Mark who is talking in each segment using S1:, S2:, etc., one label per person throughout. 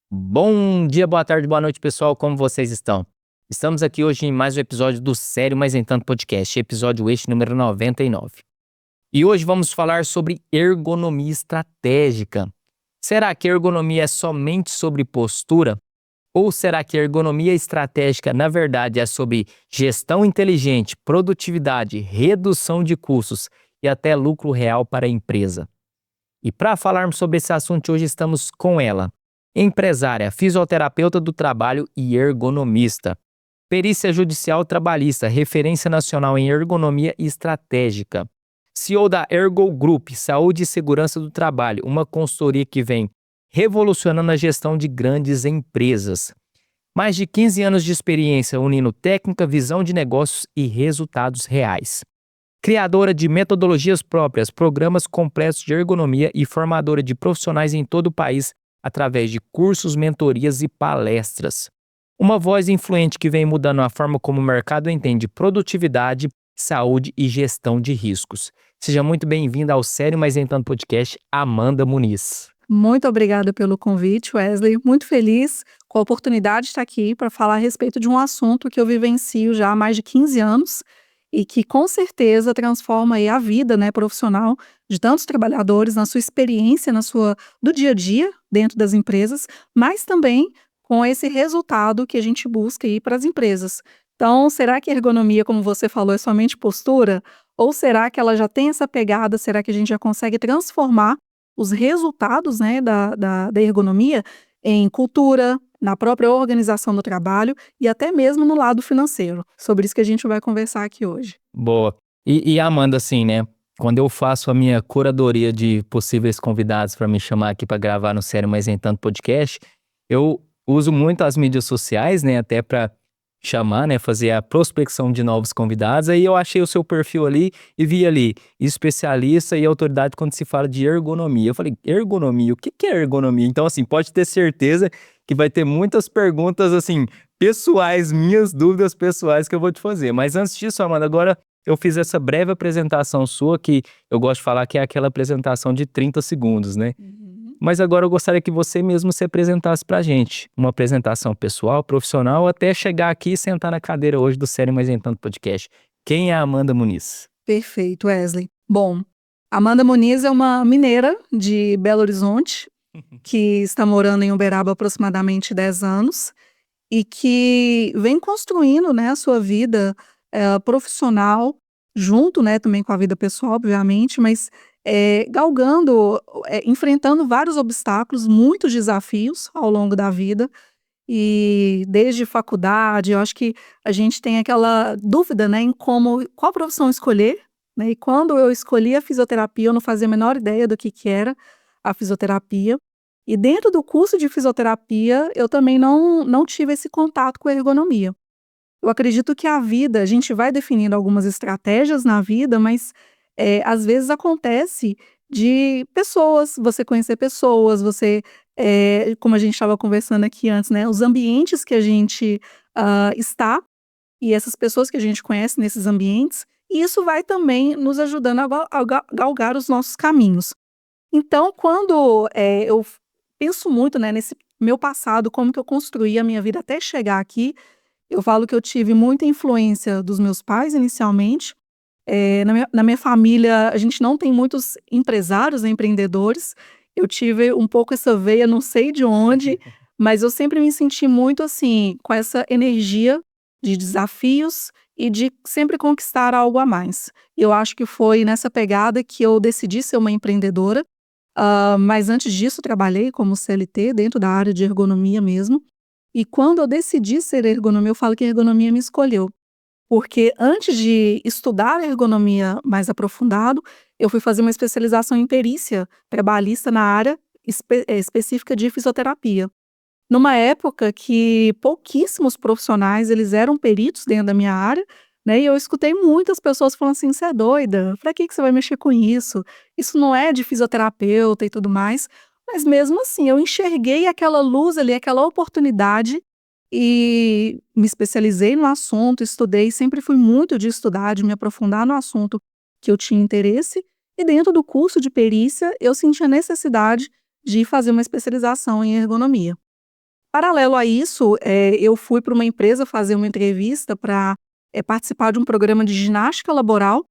S1: Bom dia, boa tarde, boa noite, pessoal. Como vocês estão? Estamos aqui hoje em mais um episódio do Sério Mais Nem Tanto Podcast, episódio este número 99. E hoje vamos falar sobre ergonomia estratégica. Será que ergonomia é somente sobre postura? Ou será que ergonomia estratégica, na verdade, é sobre gestão inteligente, produtividade, redução de custos e até lucro real para a empresa? E para falarmos sobre esse assunto, hoje estamos com ela, empresária, fisioterapeuta do trabalho e ergonomista. Perícia Judicial Trabalhista, referência nacional em ergonomia estratégica. CEO da Ergo Group, Saúde e Segurança do Trabalho, uma consultoria que vem revolucionando a gestão de grandes empresas. Mais de 15 anos de experiência unindo técnica, visão de negócios e resultados reais. Criadora de metodologias próprias, programas completos de ergonomia e formadora de profissionais em todo o país através de cursos, mentorias e palestras. Uma voz influente que vem mudando a forma como o mercado entende produtividade, saúde e gestão de riscos. Seja muito bem-vinda ao Sério Mais Nem Tanto Podcast, Amanda Muniz.
S2: Muito obrigada pelo convite, Wesley. Muito feliz com a oportunidade de estar aqui para falar a respeito de um assunto que eu vivencio já há mais de 15 anos e que com certeza transforma aí a vida, profissional de tantos trabalhadores na sua experiência, do dia a dia dentro das empresas, mas também com esse resultado que a gente busca aí para as empresas. Então, será que a ergonomia, como você falou, é somente postura? Ou será que ela já tem essa pegada? Será que a gente já consegue transformar os resultados, da ergonomia em cultura, na própria organização do trabalho e até mesmo no lado financeiro? Sobre isso que a gente vai conversar aqui hoje.
S1: Boa. E Amanda, assim, quando eu faço a minha curadoria de possíveis convidados para me chamar aqui para gravar no Sério Mais Nem Tanto Podcast, eu uso muito as mídias sociais, até para chamar, fazer a prospecção de novos convidados. Aí eu achei o seu perfil ali e vi ali, especialista e autoridade quando se fala de ergonomia. Eu falei, ergonomia? O que é ergonomia? Então, assim, pode ter certeza que vai ter muitas perguntas, assim, pessoais, minhas dúvidas pessoais que eu vou te fazer. Mas antes disso, Amanda, agora eu fiz essa breve apresentação sua, que eu gosto de falar que é aquela apresentação de 30 segundos, né? Mas agora eu gostaria que você mesmo se apresentasse pra gente. Uma apresentação pessoal, profissional, até chegar aqui e sentar na cadeira hoje do Sério Mais Nem Tanto Podcast. Quem é a Amanda Muniz?
S2: Perfeito, Wesley. Bom, Amanda Muniz é uma mineira de Belo Horizonte, que está morando em Uberaba há aproximadamente 10 anos e que vem construindo, a sua vida profissional, junto, também com a vida pessoal, obviamente, mas galgando, enfrentando vários obstáculos, muitos desafios ao longo da vida. E desde faculdade, eu acho que a gente tem aquela dúvida, em qual profissão escolher, E quando eu escolhi a fisioterapia, eu não fazia a menor ideia do que era a fisioterapia. E dentro do curso de fisioterapia, eu também não tive esse contato com a ergonomia. Eu acredito que a vida, a gente vai definindo algumas estratégias na vida, mas às vezes acontece de pessoas, você conhecer pessoas, como a gente estava conversando aqui antes, os ambientes que a gente está e essas pessoas que a gente conhece nesses ambientes, e isso vai também nos ajudando a galgar os nossos caminhos. Então, quando eu penso muito, nesse meu passado, como que eu construí a minha vida até chegar aqui, eu falo que eu tive muita influência dos meus pais inicialmente. Na minha família, a gente não tem muitos empresários, empreendedores. Eu tive um pouco essa veia, não sei de onde, mas eu sempre me senti muito assim, com essa energia de desafios e de sempre conquistar algo a mais. Eu acho que foi nessa pegada que eu decidi ser uma empreendedora. Mas antes disso, trabalhei como CLT dentro da área de ergonomia mesmo. E quando eu decidi ser ergonomia, eu falo que a ergonomia me escolheu. Porque antes de estudar a ergonomia mais aprofundado, eu fui fazer uma especialização em perícia trabalhista na área específica de fisioterapia. Numa época que pouquíssimos profissionais, eles eram peritos dentro da minha área, e eu escutei muitas pessoas falando assim: "Você é doida? Para que você vai mexer com isso? Isso não é de fisioterapeuta e tudo mais". Mas mesmo assim, eu enxerguei aquela luz ali, aquela oportunidade e me especializei no assunto, estudei, sempre fui muito de estudar, de me aprofundar no assunto que eu tinha interesse, e dentro do curso de perícia eu senti a necessidade de fazer uma especialização em ergonomia. Paralelo a isso, eu fui para uma empresa fazer uma entrevista para participar de um programa de ginástica laboral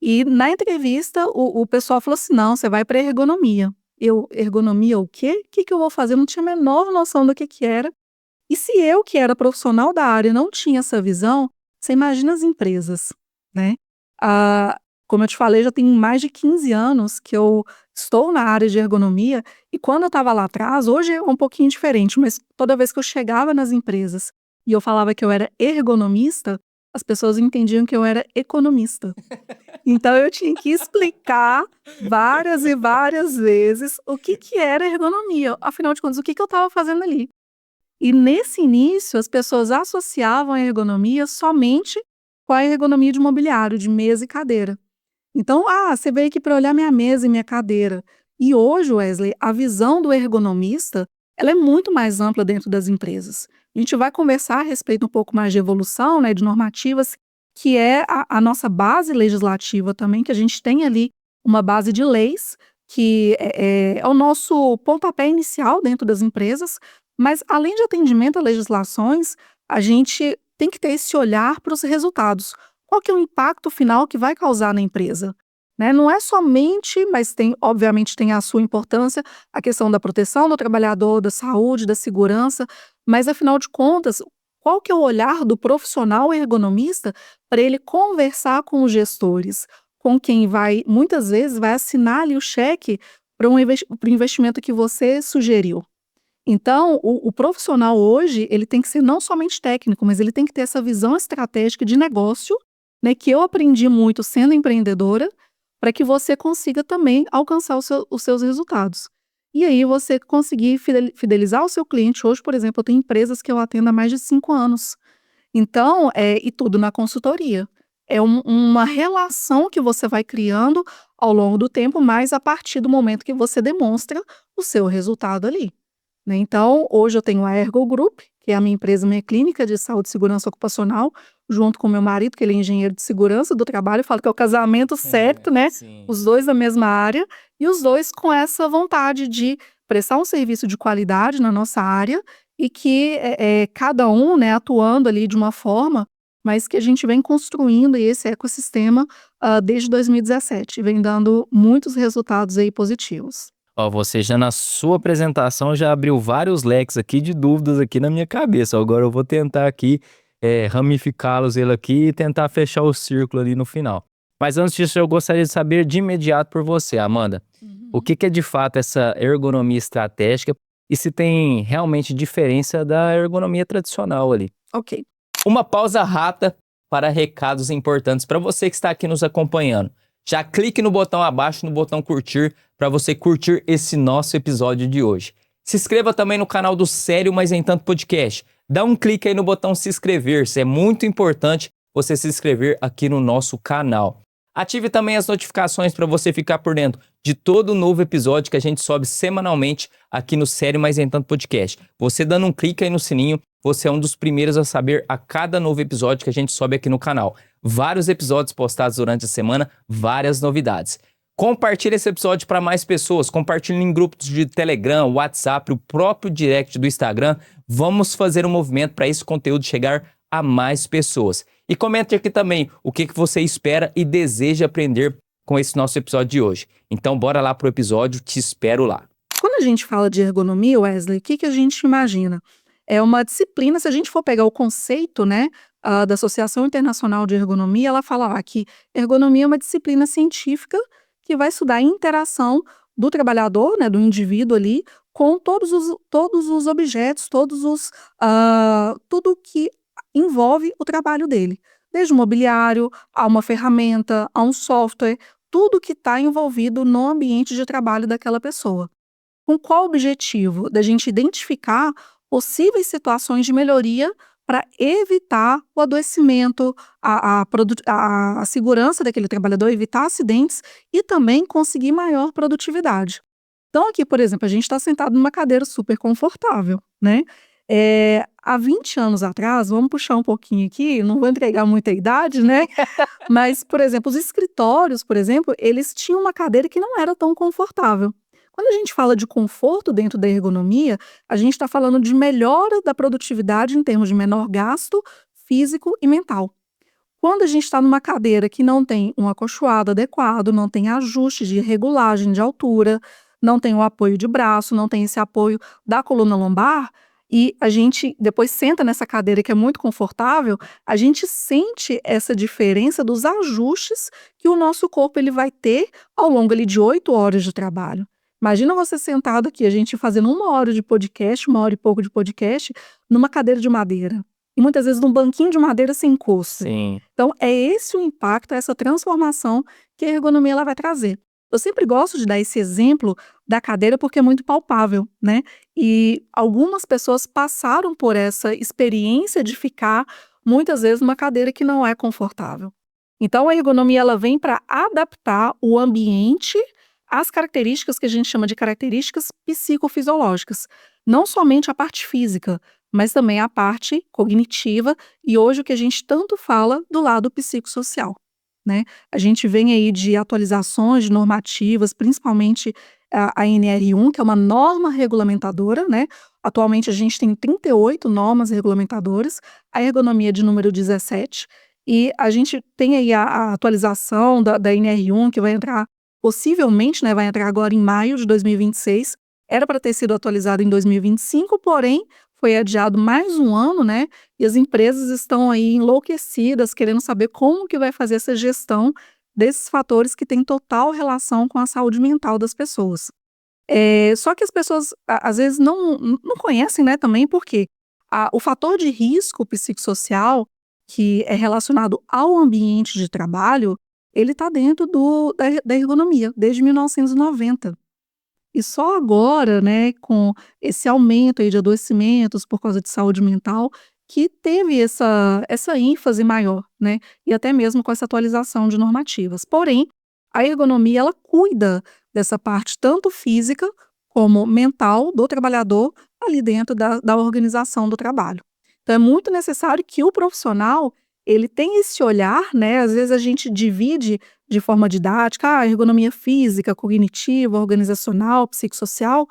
S2: e na entrevista o pessoal falou assim: "Não, você vai para ergonomia". Eu: "Ergonomia o quê? O que que eu vou fazer?" Eu não tinha a menor noção do que era. E se eu, que era profissional da área, não tinha essa visão, você imagina as empresas, né. Ah, como eu te falei, já tem mais de 15 anos que eu estou na área de ergonomia, e quando eu estava lá atrás, hoje é um pouquinho diferente, mas toda vez que eu chegava nas empresas e eu falava que eu era ergonomista, as pessoas entendiam que eu era economista. Então eu tinha que explicar várias e várias vezes o que era ergonomia, afinal de contas, o que eu estava fazendo ali. E nesse início, as pessoas associavam a ergonomia somente com a ergonomia de mobiliário, de mesa e cadeira. Então, você veio aqui para olhar minha mesa e minha cadeira. E hoje, Wesley, a visão do ergonomista, ela é muito mais ampla dentro das empresas. A gente vai conversar a respeito um pouco mais de evolução, né, de normativas, que é a nossa base legislativa também, que a gente tem ali uma base de leis, que é o nosso pontapé inicial dentro das empresas, mas além de atendimento a legislações, a gente tem que ter esse olhar para os resultados. Qual que é o impacto final que vai causar na empresa? Né? Não é somente, mas obviamente tem a sua importância, a questão da proteção do trabalhador, da saúde, da segurança, mas afinal de contas, qual que é o olhar do profissional ergonomista para ele conversar com os gestores, com quem muitas vezes, vai assinar ali o cheque para o investimento que você sugeriu. Então, o profissional hoje, ele tem que ser não somente técnico, mas ele tem que ter essa visão estratégica de negócio, né, que eu aprendi muito sendo empreendedora, para que você consiga também alcançar os seus resultados. E aí você conseguir fidelizar o seu cliente. Hoje, por exemplo, eu tenho empresas que eu atendo há mais de 5 anos. Então, e tudo na consultoria. É uma relação que você vai criando ao longo do tempo, mas a partir do momento que você demonstra o seu resultado ali. Né, então, hoje eu tenho a Ergo Group, que é a minha empresa, minha clínica de saúde e segurança ocupacional, junto com meu marido, que ele é engenheiro de segurança do trabalho. Eu falo que é o casamento certo, né?
S1: Sim.
S2: Os dois da mesma área e os dois com essa vontade de prestar um serviço de qualidade na nossa área e que cada um, né, atuando ali de uma forma, mas que a gente vem construindo esse ecossistema desde 2017, vem dando muitos resultados aí positivos.
S1: Ó, você já na sua apresentação já abriu vários leques aqui de dúvidas aqui na minha cabeça. Agora eu vou tentar aqui ramificá-los ele aqui e tentar fechar o círculo ali no final. Mas antes disso, eu gostaria de saber de imediato por você, Amanda, o que é de fato essa ergonomia estratégica e se tem realmente diferença da ergonomia tradicional ali.
S2: Ok.
S1: Uma pausa rápida para recados importantes para você que está aqui nos acompanhando. Já clique no botão abaixo, no botão curtir, para você curtir esse nosso episódio de hoje. Se inscreva também no canal do Sério Mas Nem Tanto Podcast. Dá um clique aí no botão se inscrever, é muito importante você se inscrever aqui no nosso canal. Ative também as notificações para você ficar por dentro de todo novo episódio que a gente sobe semanalmente aqui no Sério Mas Nem Tanto Podcast. Você dando um clique aí no sininho, você é um dos primeiros a saber a cada novo episódio que a gente sobe aqui no canal. Vários episódios postados durante a semana, várias novidades. Compartilhe esse episódio para mais pessoas, compartilhe em grupos de Telegram, WhatsApp, o próprio direct do Instagram. Vamos fazer um movimento para esse conteúdo chegar a mais pessoas. E comente aqui também o que você espera e deseja aprender com esse nosso episódio de hoje. Então bora lá pro episódio, te espero lá.
S2: Quando a gente fala de ergonomia, Wesley, o que a gente imagina? É uma disciplina, se a gente for pegar o conceito, né, da Associação Internacional de Ergonomia, ela fala que ergonomia é uma disciplina científica que vai estudar a interação do trabalhador, né, do indivíduo ali, com todos os objetos, tudo que envolve o trabalho dele. Desde o mobiliário, a uma ferramenta, a um software, tudo que está envolvido no ambiente de trabalho daquela pessoa. Com qual objetivo? Da gente identificar possíveis situações de melhoria para evitar o adoecimento, a segurança daquele trabalhador, evitar acidentes e também conseguir maior produtividade. Então aqui, por exemplo, a gente está sentado numa cadeira super confortável, né? Há 20 anos atrás, vamos puxar um pouquinho aqui, não vou entregar muita idade, né? Mas, por exemplo, os escritórios, por exemplo, eles tinham uma cadeira que não era tão confortável. Quando a gente fala de conforto dentro da ergonomia, a gente está falando de melhora da produtividade em termos de menor gasto físico e mental. Quando a gente está numa cadeira que não tem um acolchoado adequado, não tem ajuste de regulagem de altura, não tem o apoio de braço, não tem esse apoio da coluna lombar, e a gente depois senta nessa cadeira que é muito confortável, a gente sente essa diferença dos ajustes que o nosso corpo ele vai ter ao longo ali de 8 horas de trabalho. Imagina você sentado aqui, a gente fazendo 1 hora de podcast, 1 hora e pouco de podcast, numa cadeira de madeira. E muitas vezes num banquinho de madeira sem encosto.
S1: Sim.
S2: Então, é esse o impacto, essa transformação que a ergonomia ela vai trazer. Eu sempre gosto de dar esse exemplo da cadeira porque é muito palpável, né? E algumas pessoas passaram por essa experiência de ficar, muitas vezes, numa cadeira que não é confortável. Então, a ergonomia ela vem para adaptar o ambiente às características que a gente chama de características psicofisiológicas. Não somente a parte física, mas também a parte cognitiva e hoje o que a gente tanto fala do lado psicossocial, né? A gente vem aí de atualizações de normativas, principalmente a NR1, que é uma norma regulamentadora, né? Atualmente a gente tem 38 normas regulamentadoras, a ergonomia de número 17, e a gente tem aí a atualização da NR1, que vai entrar, possivelmente, né, vai entrar agora em maio de 2026, era para ter sido atualizado em 2025, porém, foi adiado mais um ano, né? E as empresas estão aí enlouquecidas, querendo saber como que vai fazer essa gestão desses fatores que têm total relação com a saúde mental das pessoas. Só que as pessoas, às vezes, não conhecem, né, também, porque o fator de risco psicossocial, que é relacionado ao ambiente de trabalho, ele está dentro da ergonomia, desde 1990. E só agora, né, com esse aumento aí de adoecimentos por causa de saúde mental, que teve essa ênfase maior, né, e até mesmo com essa atualização de normativas. Porém, a ergonomia ela cuida dessa parte tanto física como mental do trabalhador ali dentro da organização do trabalho. Então é muito necessário que o profissional ele tenha esse olhar, né, às vezes a gente divide de forma didática, ergonomia física, cognitiva, organizacional, psicossocial,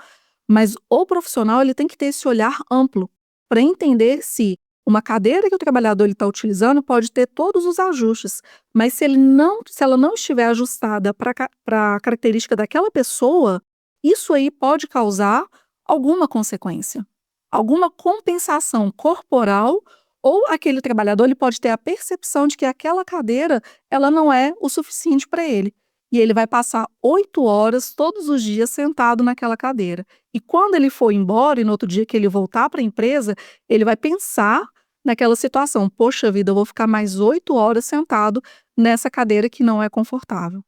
S2: mas o profissional ele tem que ter esse olhar amplo para entender se uma cadeira que o trabalhador está utilizando pode ter todos os ajustes, mas se ela não estiver ajustada para a característica daquela pessoa, isso aí pode causar alguma consequência, alguma compensação corporal ou aquele trabalhador ele pode ter a percepção de que aquela cadeira ela não é o suficiente para ele. E ele vai passar 8 horas todos os dias sentado naquela cadeira. E quando ele for embora e no outro dia que ele voltar para a empresa, ele vai pensar naquela situação. Poxa vida, eu vou ficar mais 8 horas sentado nessa cadeira que não é confortável.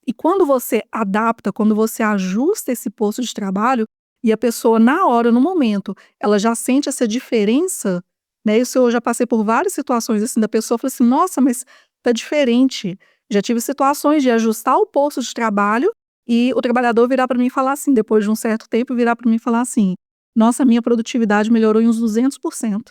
S2: E quando você adapta, quando você ajusta esse posto de trabalho e a pessoa na hora, no momento, ela já sente essa diferença, né? Isso eu já passei por várias situações assim, da pessoa fala assim, nossa, mas tá diferente. Já tive situações de ajustar o posto de trabalho e o trabalhador virar para mim e falar assim, depois de um certo tempo, virar para mim e falar assim, nossa, minha produtividade melhorou em uns 200%,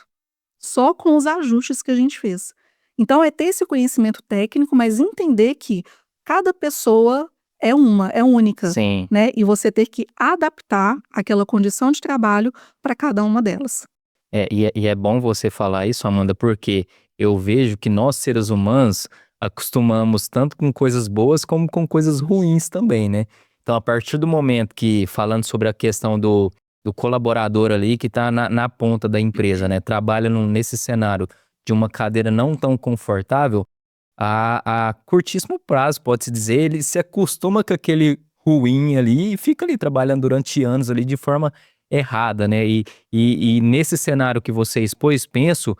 S2: só com os ajustes que a gente fez. Então é ter esse conhecimento técnico, mas entender que cada pessoa é única,
S1: Sim.
S2: né? E você ter que adaptar aquela condição de trabalho para cada uma delas.
S1: E é bom você falar isso, Amanda, porque eu vejo que nós, seres humanos, acostumamos tanto com coisas boas como com coisas ruins também, né? Então, a partir do momento que, falando sobre a questão do colaborador ali que está na ponta da empresa, né? Trabalha nesse cenário de uma cadeira não tão confortável, a curtíssimo prazo, pode-se dizer, ele se acostuma com aquele ruim ali e fica ali trabalhando durante anos ali de forma errada, né? E nesse cenário que você expôs, penso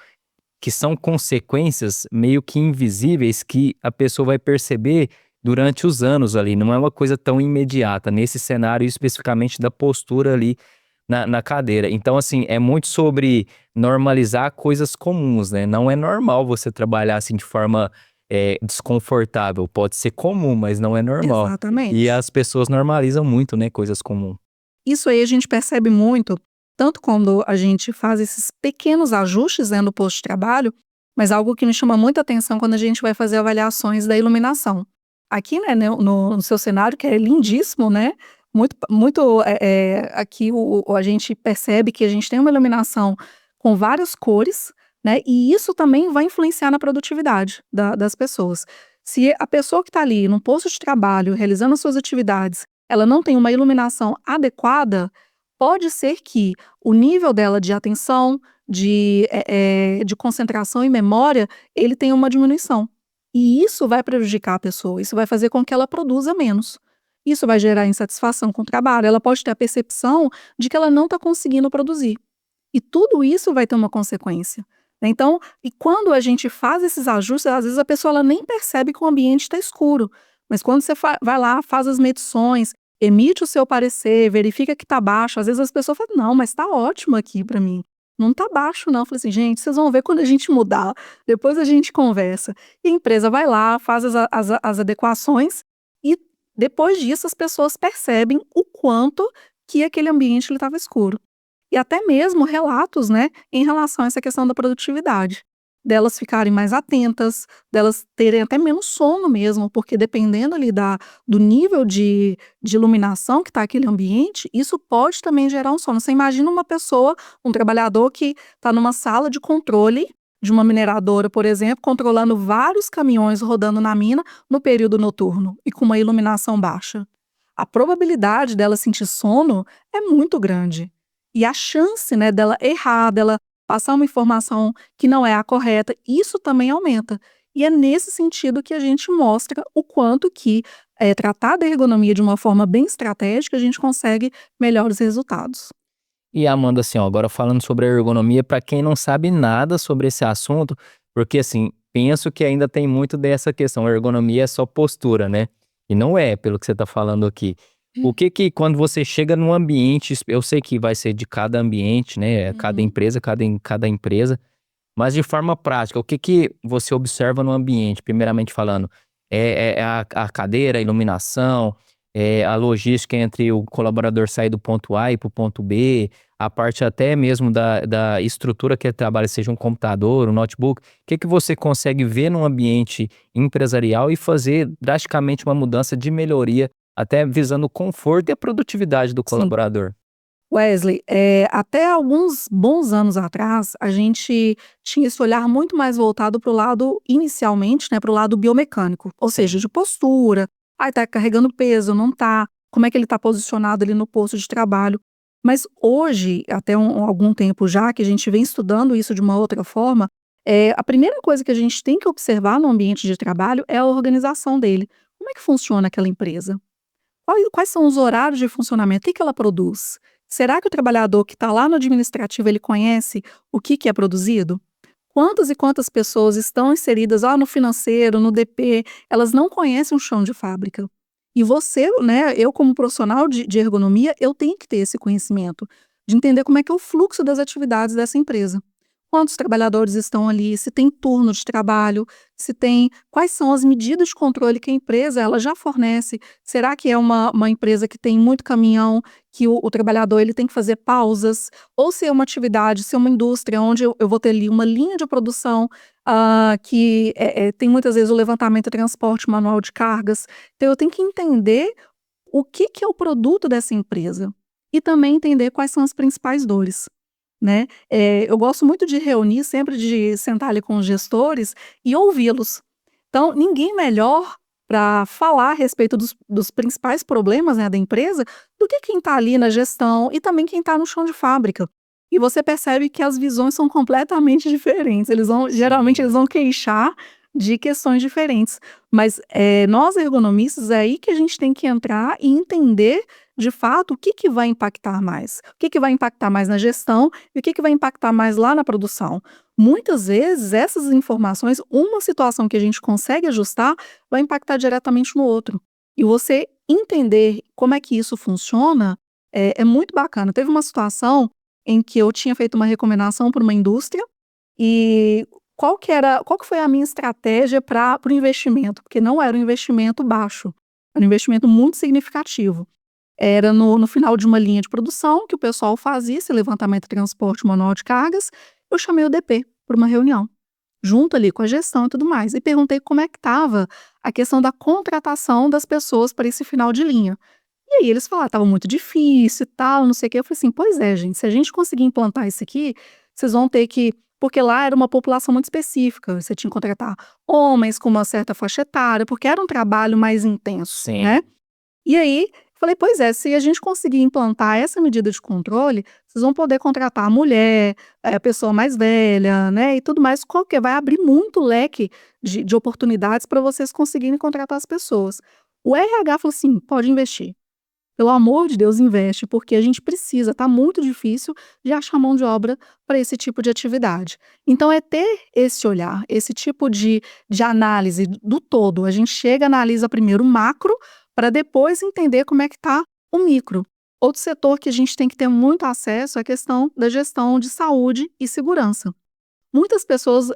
S1: que são consequências meio que invisíveis que a pessoa vai perceber durante os anos ali, não é uma coisa tão imediata, nesse cenário especificamente da postura ali na cadeira. Então, assim, é muito sobre normalizar coisas comuns, né? Não é normal você trabalhar assim de forma desconfortável, pode ser comum, mas não é normal. E
S2: Exatamente.
S1: as pessoas normalizam muito, né, coisas comuns.
S2: Isso aí a gente percebe muito, tanto quando a gente faz esses pequenos ajustes, né, no posto de trabalho, mas algo que me chama muita atenção quando a gente vai fazer avaliações da iluminação. Aqui, né, no seu cenário, que é lindíssimo, né, Aqui a gente percebe que a gente tem uma iluminação com várias cores, né? E isso também vai influenciar na produtividade das pessoas. Se a pessoa que está ali num posto de trabalho, realizando as suas atividades, ela não tem uma iluminação adequada, pode ser que o nível dela de atenção, de concentração e memória, ele tenha uma diminuição. E isso vai prejudicar a pessoa, isso vai fazer com que ela produza menos. Isso vai gerar insatisfação com o trabalho, ela pode ter a percepção de que ela não está conseguindo produzir. E tudo isso vai ter uma consequência. Então, e quando a gente faz esses ajustes, às vezes a pessoa ela nem percebe que o ambiente está escuro. Mas quando você vai lá, faz as medições, emite o seu parecer, verifica que está baixo, às vezes as pessoas falam, não, mas está ótimo aqui para mim. Não está baixo, não. Eu falei assim, gente, vocês vão ver quando a gente mudar, depois a gente conversa. E a empresa vai lá, faz as adequações e depois disso as pessoas percebem o quanto que aquele ambiente estava escuro. E até mesmo relatos, né, em relação a essa questão da produtividade. Delas ficarem mais atentas, delas terem até menos sono mesmo, porque dependendo ali do nível de iluminação que está aquele ambiente, isso pode também gerar um sono. Você imagina uma pessoa, um trabalhador que está numa sala de controle de uma mineradora, por exemplo, controlando vários caminhões rodando na mina no período noturno e com uma iluminação baixa. A probabilidade dela sentir sono é muito grande. E a chance, né, dela errar, dela passar uma informação que não é a correta, isso também aumenta. E é nesse sentido que a gente mostra o quanto que tratar da ergonomia de uma forma bem estratégica, a gente consegue melhores resultados.
S1: E Amanda, assim, ó, agora falando sobre a ergonomia, para quem não sabe nada sobre esse assunto, porque assim, penso que ainda tem muito dessa questão, a ergonomia é só postura, né? E não é, pelo que você está falando aqui. O que quando você chega num ambiente, eu sei que vai ser de cada ambiente, né? Cada empresa, cada empresa, mas de forma prática, o que você observa no ambiente, primeiramente falando? A cadeira, a iluminação, a logística entre o colaborador sair do ponto A e para o ponto B, a parte até mesmo da estrutura que ele trabalha, seja um computador, um notebook. O que você consegue ver num ambiente empresarial e fazer drasticamente uma mudança de melhoria, até visando o conforto e a produtividade do
S2: Sim.
S1: colaborador?
S2: Wesley, até alguns bons anos atrás, a gente tinha esse olhar muito mais voltado para o lado, inicialmente, né, para o lado biomecânico, ou seja, de postura, tá carregando peso, não tá, como é que ele está posicionado ali no posto de trabalho. Mas hoje, até algum tempo já, que a gente vem estudando isso de uma outra forma, a primeira coisa que a gente tem que observar no ambiente de trabalho é a organização dele. Como é que funciona aquela empresa? Quais são os horários de funcionamento? O que ela produz? Será que o trabalhador que está lá no administrativo, ele conhece o que é produzido? Quantas e quantas pessoas estão inseridas no financeiro, no DP, elas não conhecem o chão de fábrica. E você, né, eu como profissional de ergonomia, eu tenho que ter esse conhecimento de entender como é que é o fluxo das atividades dessa empresa. Quantos trabalhadores estão ali, se tem turno de trabalho, quais são as medidas de controle que a empresa ela já fornece. Será que é uma empresa que tem muito caminhão, que o trabalhador ele tem que fazer pausas? Ou se é uma atividade, se é uma indústria onde eu vou ter ali uma linha de produção que tem muitas vezes o levantamento e transporte manual de cargas. Então eu tenho que entender o que é o produto dessa empresa e também entender quais são as principais dores. Né? Eu gosto muito de reunir, sempre de sentar ali com os gestores e ouvi-los. Então, ninguém melhor para falar a respeito dos principais problemas, né, da empresa do que quem está ali na gestão e também quem está no chão de fábrica. E você percebe que as visões são completamente diferentes. Geralmente eles vão queixar de questões diferentes. Mas nós ergonomistas, é aí que a gente tem que entrar e entender de fato o que vai impactar mais. O que vai impactar mais na gestão e o que vai impactar mais lá na produção. Muitas vezes essas informações, uma situação que a gente consegue ajustar, vai impactar diretamente no outro. E você entender como é que isso funciona é muito bacana. Teve uma situação em que eu tinha feito uma recomendação para uma indústria e qual que foi a minha estratégia para o investimento? Porque não era um investimento baixo, era um investimento muito significativo. Era no final de uma linha de produção que o pessoal fazia esse levantamento e transporte manual de cargas. Eu chamei o DP para uma reunião, junto ali com a gestão e tudo mais, e perguntei como é que estava a questão da contratação das pessoas para esse final de linha. E aí eles falaram: "Estava muito difícil e tal, não sei o quê". Eu falei assim: "Pois é, gente, se a gente conseguir implantar isso aqui, vocês vão ter que", porque lá era uma população muito específica, você tinha que contratar homens com uma certa faixa etária, porque era um trabalho mais intenso,
S1: Sim.
S2: né. E aí, falei: "Pois é, se a gente conseguir implantar essa medida de controle, vocês vão poder contratar a mulher, a pessoa mais velha, né, e tudo mais, qualquer vai abrir muito leque de oportunidades para vocês conseguirem contratar as pessoas". O RH falou assim: "Pode investir. Pelo amor de Deus, investe, porque a gente precisa, tá muito difícil de achar mão de obra para esse tipo de atividade". Então é ter esse olhar, esse tipo de análise do todo. A gente chega, analisa primeiro o macro, para depois entender como é que está o micro. Outro setor que a gente tem que ter muito acesso é a questão da gestão de saúde e segurança. Muitas pessoas,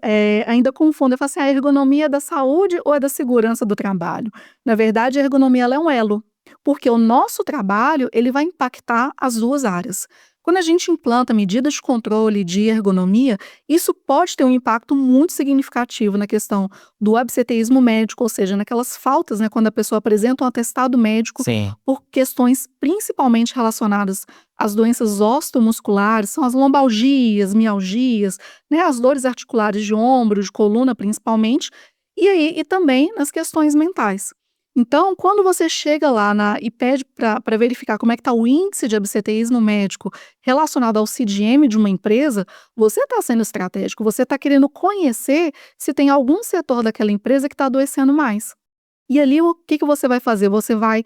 S2: ainda confundem, falam assim: "A ergonomia é da saúde ou é da segurança do trabalho?". Na verdade, a ergonomia ela é um elo, porque o nosso trabalho, ele vai impactar as 2 áreas. Quando a gente implanta medidas de controle de ergonomia, isso pode ter um impacto muito significativo na questão do absenteísmo médico, ou seja, naquelas faltas, né, quando a pessoa apresenta um atestado médico
S1: Sim.
S2: por questões principalmente relacionadas às doenças osteomusculares, são as lombalgias, mialgias, né, as dores articulares de ombro, de coluna principalmente, e também nas questões mentais. Então, quando você chega lá e pede para verificar como é que está o índice de absenteísmo médico relacionado ao CDM de uma empresa, você está sendo estratégico, você está querendo conhecer se tem algum setor daquela empresa que está adoecendo mais. E ali o que que você vai fazer? Você vai,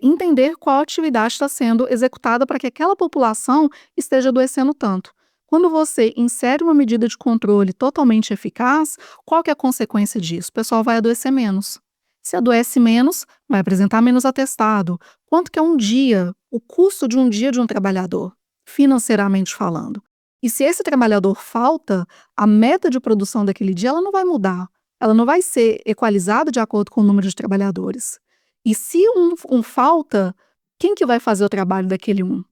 S2: entender qual atividade está sendo executada para que aquela população esteja adoecendo tanto. Quando você insere uma medida de controle totalmente eficaz, qual que é a consequência disso? O pessoal vai adoecer menos. Se adoece menos, vai apresentar menos atestado. Quanto que é um dia, o custo de um dia de um trabalhador, financeiramente falando? E se esse trabalhador falta, a meta de produção daquele dia ela não vai mudar. Ela não vai ser equalizada de acordo com o número de trabalhadores. E se um falta, quem que vai fazer o trabalho daquele um?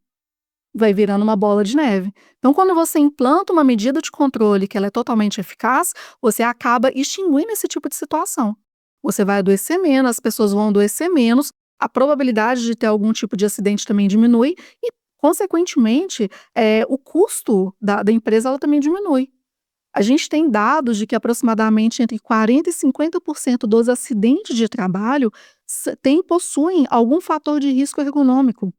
S2: Vai virando uma bola de neve. Então, quando você implanta uma medida de controle que ela é totalmente eficaz, você acaba extinguindo esse tipo de situação. Você vai adoecer menos, as pessoas vão adoecer menos, a probabilidade de ter algum tipo de acidente também diminui e, consequentemente, o custo da empresa ela também diminui. A gente tem dados de que aproximadamente entre 40% e 50% dos acidentes de trabalho possuem algum fator de risco ergonômico.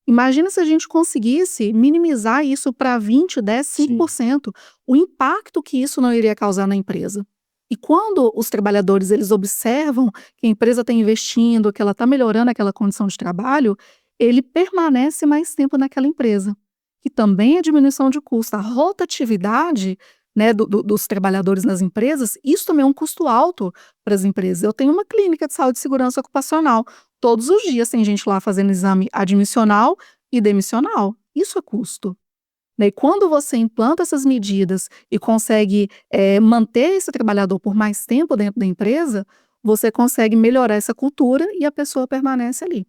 S2: Imagina se a gente conseguisse minimizar isso para 20, 10,
S1: Sim.
S2: 5%, o impacto que isso não iria causar na empresa. E quando os trabalhadores eles observam que a empresa está investindo, que ela está melhorando aquela condição de trabalho, ele permanece mais tempo naquela empresa. Que também é diminuição de custo. A rotatividade, né, dos trabalhadores nas empresas, isso também é um custo alto para as empresas. Eu tenho uma clínica de saúde e segurança ocupacional. Todos os dias tem gente lá fazendo exame admissional e demissional. Isso é custo. Né, e quando você implanta essas medidas e consegue, manter esse trabalhador por mais tempo dentro da empresa, você consegue melhorar essa cultura e a pessoa permanece ali.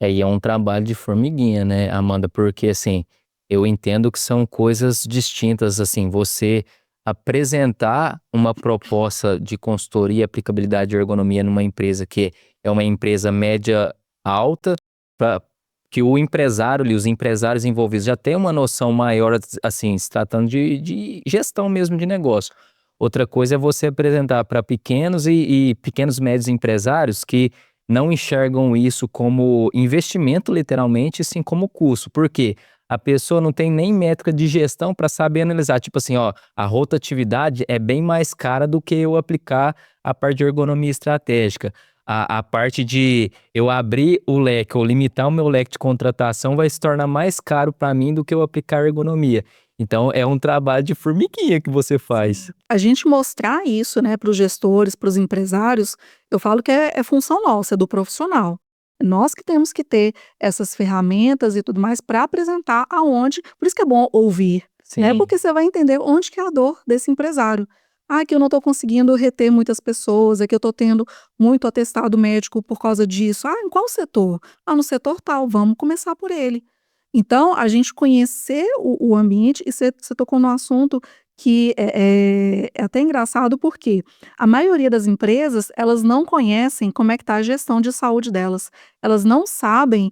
S1: E é um trabalho de formiguinha, né, Amanda, porque assim, eu entendo que são coisas distintas, assim, você apresentar uma proposta de consultoria e aplicabilidade de ergonomia numa empresa que é uma empresa média alta, pra, que o empresário ali, os empresários envolvidos já têm uma noção maior, assim, se tratando de gestão mesmo de negócio. Outra coisa é você apresentar para pequenos e pequenos médios empresários que não enxergam isso como investimento, literalmente, e sim como custo. Por quê? A pessoa não tem nem métrica de gestão para saber analisar. Tipo assim, ó, a rotatividade é bem mais cara do que eu aplicar a parte de ergonomia estratégica. A parte de eu abrir o leque ou limitar o meu leque de contratação vai se tornar mais caro para mim do que eu aplicar ergonomia. Então, é um trabalho de formiguinha que você faz.
S2: A gente mostrar isso, né, para os gestores, para os empresários, eu falo que é função nossa, é do profissional. Nós que temos que ter essas ferramentas e tudo mais para apresentar aonde, por isso que é bom ouvir, né,
S1: Sim.
S2: porque você vai entender onde que é a dor desse empresário. Ah, que eu não estou conseguindo reter muitas pessoas, é que eu estou tendo muito atestado médico por causa disso. Ah, em qual setor? Ah, no setor tal, vamos começar por ele. Então, a gente conhecer o ambiente, e você tocou no assunto que é até engraçado porque a maioria das empresas, elas não conhecem como é que está a gestão de saúde delas. Elas não sabem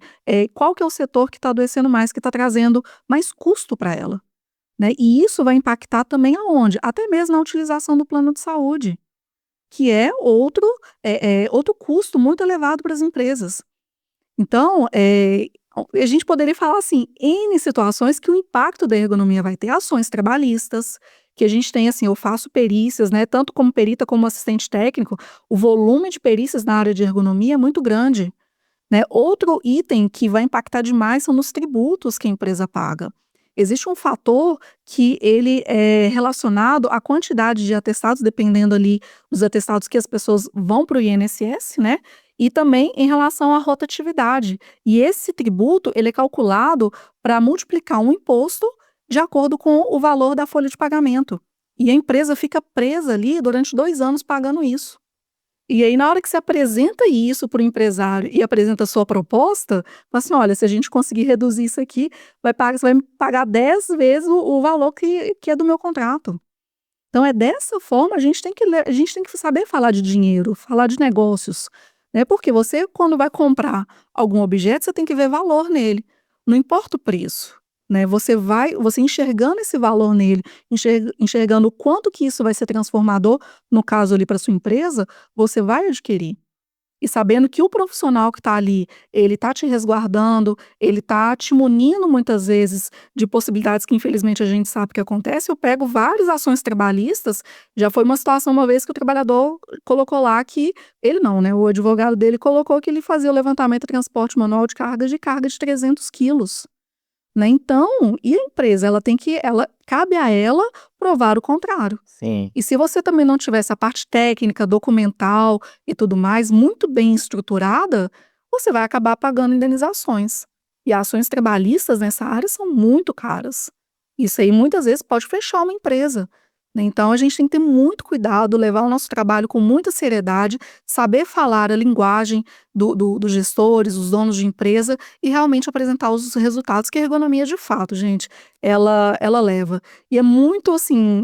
S2: qual que é o setor que está adoecendo mais, que está trazendo mais custo para ela, né? E isso vai impactar também aonde? Até mesmo na utilização do plano de saúde, que é outro custo muito elevado para as empresas. Então, a gente poderia falar assim, N situações que o impacto da ergonomia vai ter ações trabalhistas, que a gente tem assim, eu faço perícias, né, tanto como perita como assistente técnico, o volume de perícias na área de ergonomia é muito grande, né? Outro item que vai impactar demais são nos tributos que a empresa paga. Existe um fator que ele é relacionado à quantidade de atestados, dependendo ali dos atestados que as pessoas vão para o INSS, né? E também em relação à rotatividade. E esse tributo, ele é calculado para multiplicar um imposto de acordo com o valor da folha de pagamento. E a empresa fica presa ali durante 2 anos pagando isso. E aí, na hora que você apresenta isso para o empresário e apresenta a sua proposta, fala assim: olha, se a gente conseguir reduzir isso aqui, você vai me pagar 10 vezes o valor que é do meu contrato. Então, é dessa forma, a gente tem que saber falar de dinheiro, falar de negócios, né? Porque você, quando vai comprar algum objeto, você tem que ver valor nele. Não importa o preço, né? Você enxergando esse valor nele, enxergando o quanto que isso vai ser transformador, no caso ali para sua empresa, você vai adquirir. E sabendo que o profissional que está ali, ele está te resguardando, ele está te munindo muitas vezes de possibilidades que infelizmente a gente sabe que acontece. Eu pego várias ações trabalhistas, já foi uma situação uma vez que o trabalhador colocou lá que, ele não, né, o advogado dele colocou que ele fazia o levantamento e transporte manual de carga de 300 quilos. Né, então, e a empresa, cabe a ela provar o contrário.
S1: Sim.
S2: E se você também não tiver essa parte técnica, documental e tudo mais muito bem estruturada, você vai acabar pagando indenizações. E ações trabalhistas nessa área são muito caras. Isso aí muitas vezes pode fechar uma empresa, né. Então a gente tem que ter muito cuidado, levar o nosso trabalho com muita seriedade, saber falar a linguagem dos gestores, os donos de empresa e realmente apresentar os resultados que a ergonomia de fato, gente, ela leva. E é muito assim,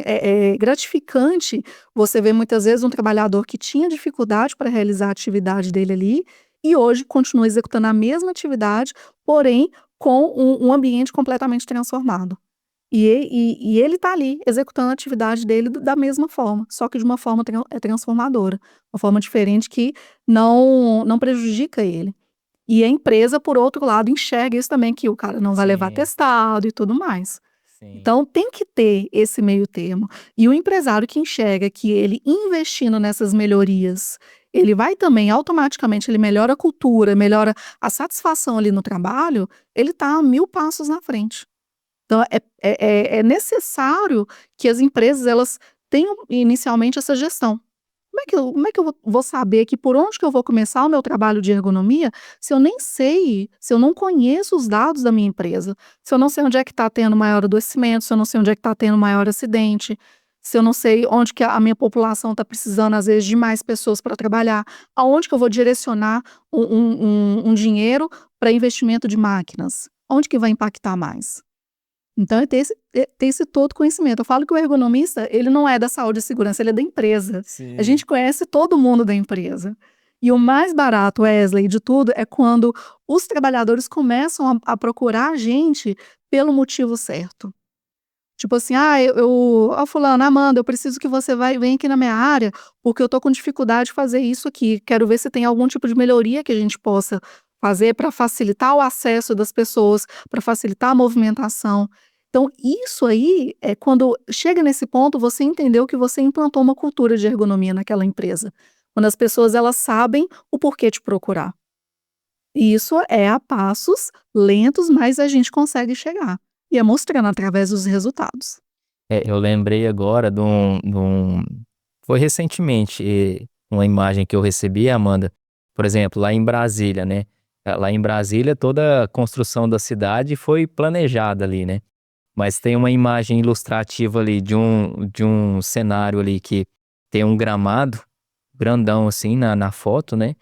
S2: gratificante você ver muitas vezes um trabalhador que tinha dificuldade para realizar a atividade dele ali e hoje continua executando a mesma atividade, porém com um ambiente completamente transformado. E ele está ali executando a atividade dele da mesma forma, só que de uma forma transformadora, uma forma diferente que não prejudica ele. E a empresa, por outro lado, enxerga isso também, que o cara não vai levar
S1: Sim,
S2: atestado e tudo mais.
S1: sim.
S2: Então tem que ter esse meio termo. E o empresário que enxerga que ele investindo nessas melhorias, ele vai também automaticamente, ele melhora a cultura, melhora a satisfação ali no trabalho, ele está a 1000 passos na frente. Então é necessário que as empresas elas tenham inicialmente essa gestão. Como é que eu vou saber que por onde que eu vou começar o meu trabalho de ergonomia, se eu nem sei, se eu não conheço os dados da minha empresa, se eu não sei onde é que está tendo maior adoecimento, se eu não sei onde é que está tendo maior acidente, se eu não sei onde que a minha população está precisando às vezes de mais pessoas para trabalhar, aonde que eu vou direcionar um dinheiro para investimento de máquinas, onde que vai impactar mais? Então é ter esse todo conhecimento. Eu falo que o ergonomista, ele não é da saúde e segurança, ele é da empresa. A
S1: Sim.
S2: gente conhece todo mundo da empresa. E o mais barato, Wesley, de tudo, é quando os trabalhadores começam a procurar a gente pelo motivo certo. Tipo assim: "Ah, fulano, Amanda, eu preciso que você vem aqui na minha área, porque eu tô com dificuldade de fazer isso aqui. Quero ver se tem algum tipo de melhoria que a gente possa fazer para facilitar o acesso das pessoas, para facilitar a movimentação". Então isso aí, é quando chega nesse ponto, você entendeu que você implantou uma cultura de ergonomia naquela empresa. Quando as pessoas elas sabem o porquê te procurar. E isso é a passos lentos, mas a gente consegue chegar. E é mostrando através dos resultados.
S1: Eu lembrei agora foi recentemente, uma imagem que eu recebi, Amanda, por exemplo, lá em Brasília, né, lá em Brasília toda a construção da cidade foi planejada ali, né, mas tem uma imagem ilustrativa ali de um cenário ali que tem um gramado grandão assim na foto, né,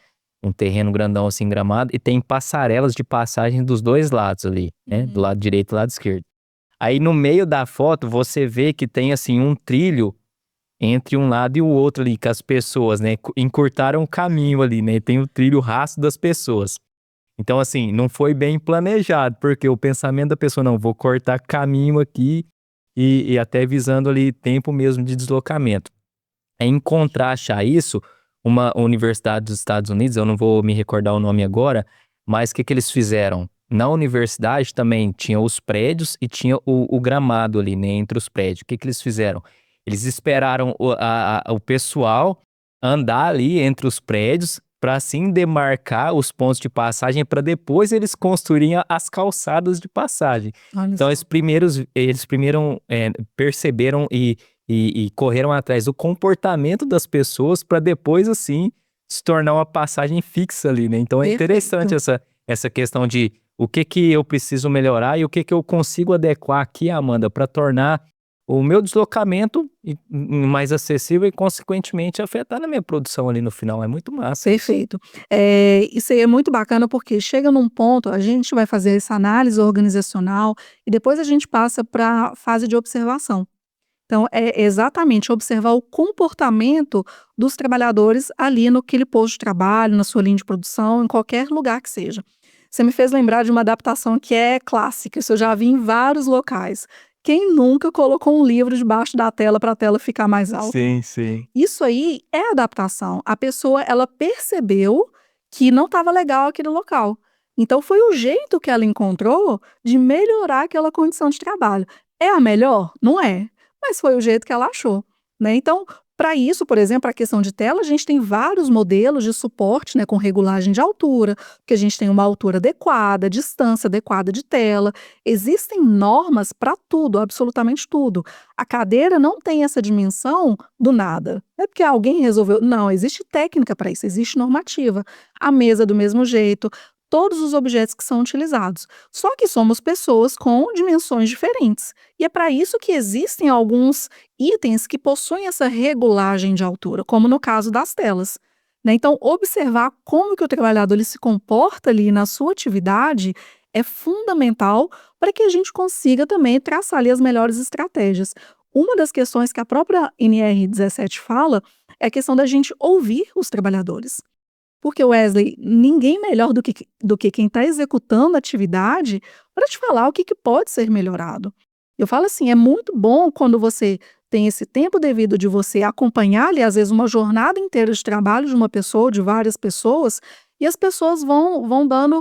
S1: um terreno grandão assim gramado e tem passarelas de passagem dos 2 lados ali, né, do
S2: Uhum.
S1: lado direito e do lado esquerdo. Aí no meio da foto você vê que tem assim um trilho entre um lado e o outro ali, que as pessoas, né, encurtaram o caminho ali, né, tem o trilho, o rastro das pessoas. Então assim, não foi bem planejado, porque o pensamento da pessoa, não, vou cortar caminho aqui e até visando ali tempo mesmo de deslocamento. Em contraste a isso, uma universidade dos Estados Unidos, eu não vou me recordar o nome agora, mas o que que eles fizeram? Na universidade também tinha os prédios e tinha o gramado ali, né, entre os prédios. O que que eles fizeram? Eles esperaram o pessoal andar ali entre os prédios para assim demarcar os pontos de passagem para depois eles construírem as calçadas de passagem.
S2: Olha
S1: Então
S2: só.
S1: eles primeiro perceberam e correram atrás do comportamento das pessoas para depois, assim, se tornar uma passagem fixa ali, né? Então é interessante
S2: Perfeito.
S1: essa questão de o que que eu preciso melhorar e o que que eu consigo adequar aqui, Amanda, para tornar o meu deslocamento mais acessível e, consequentemente, afetar na minha produção ali no final. É muito massa isso.
S2: Perfeito. Isso aí é muito bacana, porque chega num ponto, a gente vai fazer essa análise organizacional e depois a gente passa para a fase de observação. Então, é exatamente observar o comportamento dos trabalhadores ali naquele posto de trabalho, na sua linha de produção, em qualquer lugar que seja. Você me fez lembrar de uma adaptação que é clássica, isso eu já vi em vários locais. Quem nunca colocou um livro debaixo da tela para a tela ficar mais alta?
S1: Sim, sim.
S2: Isso aí é adaptação. A pessoa, ela percebeu que não estava legal aquele local. Então foi o jeito que ela encontrou de melhorar aquela condição de trabalho. É a melhor? Não é, mas foi o jeito que ela achou, né. Então, para isso, por exemplo, a questão de tela, a gente tem vários modelos de suporte, né, com regulagem de altura, porque a gente tem uma altura adequada, distância adequada de tela. Existem normas para tudo, absolutamente tudo. A cadeira não tem essa dimensão do nada. Não é porque alguém resolveu. Não, existe técnica para isso, existe normativa. A mesa do mesmo jeito, todos os objetos que são utilizados. Só que somos pessoas com dimensões diferentes. E é para isso que existem alguns itens que possuem essa regulagem de altura, como no caso das telas, né. Então, observar como que o trabalhador ele se comporta ali na sua atividade é fundamental para que a gente consiga também traçar ali as melhores estratégias. Uma das questões que a própria NR17 fala é a questão da gente ouvir os trabalhadores. Porque, Wesley, ninguém melhor do que quem está executando a atividade para te falar o que, que pode ser melhorado. Eu falo assim, é muito bom quando você tem esse tempo devido de você acompanhar ali, às vezes, uma jornada inteira de trabalho de uma pessoa, de várias pessoas, e as pessoas vão dando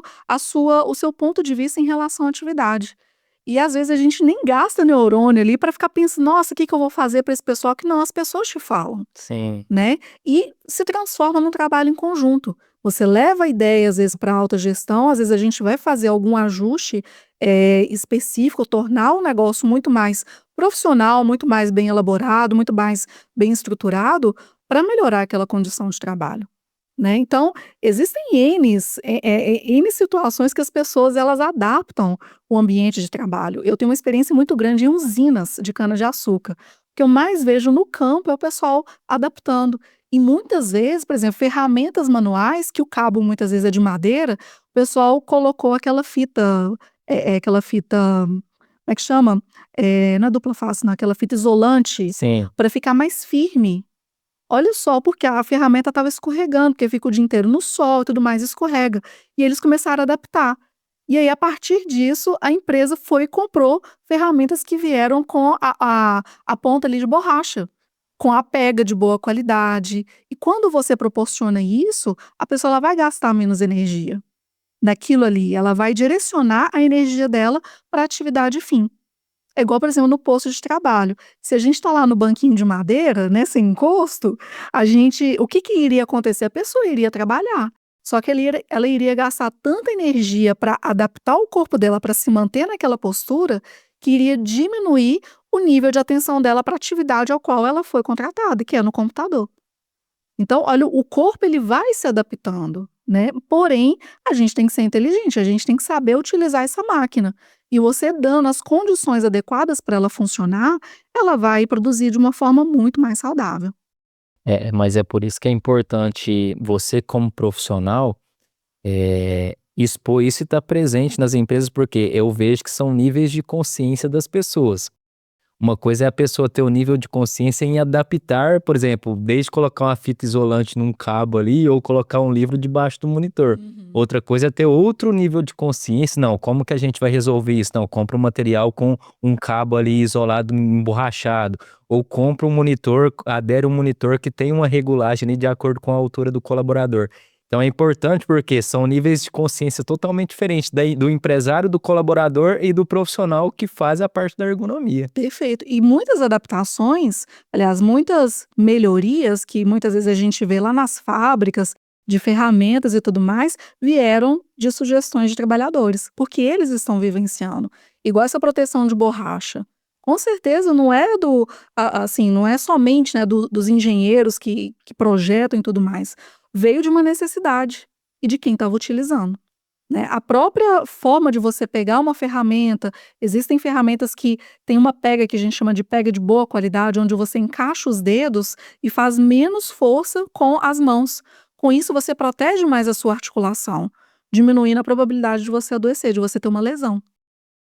S2: o seu ponto de vista em relação à atividade. E às vezes a gente nem gasta neurônio ali para ficar pensando, nossa, o que que eu vou fazer para esse pessoal? Que não, as pessoas te falam,
S1: Sim.
S2: né, e se transforma num trabalho em conjunto. Você leva a ideia, às vezes, para a autogestão, às vezes a gente vai fazer algum ajuste, específico, tornar o negócio muito mais profissional, muito mais bem elaborado, muito mais bem estruturado, para melhorar aquela condição de trabalho, né. Então, existem N situações que as pessoas elas adaptam o ambiente de trabalho. Eu tenho uma experiência muito grande em usinas de cana-de-açúcar. O que eu mais vejo no campo é o pessoal adaptando. E muitas vezes, por exemplo, ferramentas manuais que o cabo muitas vezes é de madeira, o pessoal colocou aquela fita, como é que chama? Não é dupla face não, aquela fita isolante
S1: Sim.
S2: para ficar mais firme. Olha só, porque a ferramenta estava escorregando, porque fica o dia inteiro no sol e tudo mais, escorrega. E eles começaram a adaptar. E aí, a partir disso, a empresa foi e comprou ferramentas que vieram com a ponta ali de borracha, com a pega de boa qualidade. E quando você proporciona isso, a pessoa ela vai gastar menos energia naquilo ali, ela vai direcionar a energia dela para a atividade fim. É igual, por exemplo, no posto de trabalho. Se a gente está lá no banquinho de madeira, né, sem encosto, o que que iria acontecer? A pessoa iria trabalhar, só que ela iria gastar tanta energia para adaptar o corpo dela para se manter naquela postura, que iria diminuir o nível de atenção dela para a atividade ao qual ela foi contratada, que é no computador. Então, olha, o corpo ele vai se adaptando, né, porém, a gente tem que ser inteligente, a gente tem que saber utilizar essa máquina. E você dando as condições adequadas para ela funcionar, ela vai produzir de uma forma muito mais saudável.
S1: Mas é por isso que é importante você como profissional, expor isso e estar presente nas empresas, porque eu vejo que são níveis de consciência das pessoas. Uma coisa é a pessoa ter o nível de consciência em adaptar, por exemplo, desde colocar uma fita isolante num cabo ali ou colocar um livro debaixo do monitor. Outra coisa é ter outro nível de consciência. Não, como que a gente vai resolver isso? Não, compra um material com um cabo ali isolado, emborrachado. Ou compra um monitor, adere um monitor que tem uma regulagem ali de acordo com a altura do colaborador. Então é importante porque são níveis de consciência totalmente diferentes do empresário, do colaborador e do profissional que faz a parte da ergonomia.
S2: Perfeito. E muitas adaptações, aliás, muitas melhorias que muitas vezes a gente vê lá nas fábricas de ferramentas e tudo mais, vieram de sugestões de trabalhadores, porque eles estão vivenciando. Igual essa proteção de borracha. Com certeza não é assim, não é somente, né, dos engenheiros que projetam e tudo mais. Veio de uma necessidade e de quem estava utilizando, né? A própria forma de você pegar uma ferramenta, existem ferramentas que têm uma pega que a gente chama de pega de boa qualidade, onde você encaixa os dedos e faz menos força com as mãos. Com isso, você protege mais a sua articulação, diminuindo a probabilidade de você adoecer, de você ter uma lesão.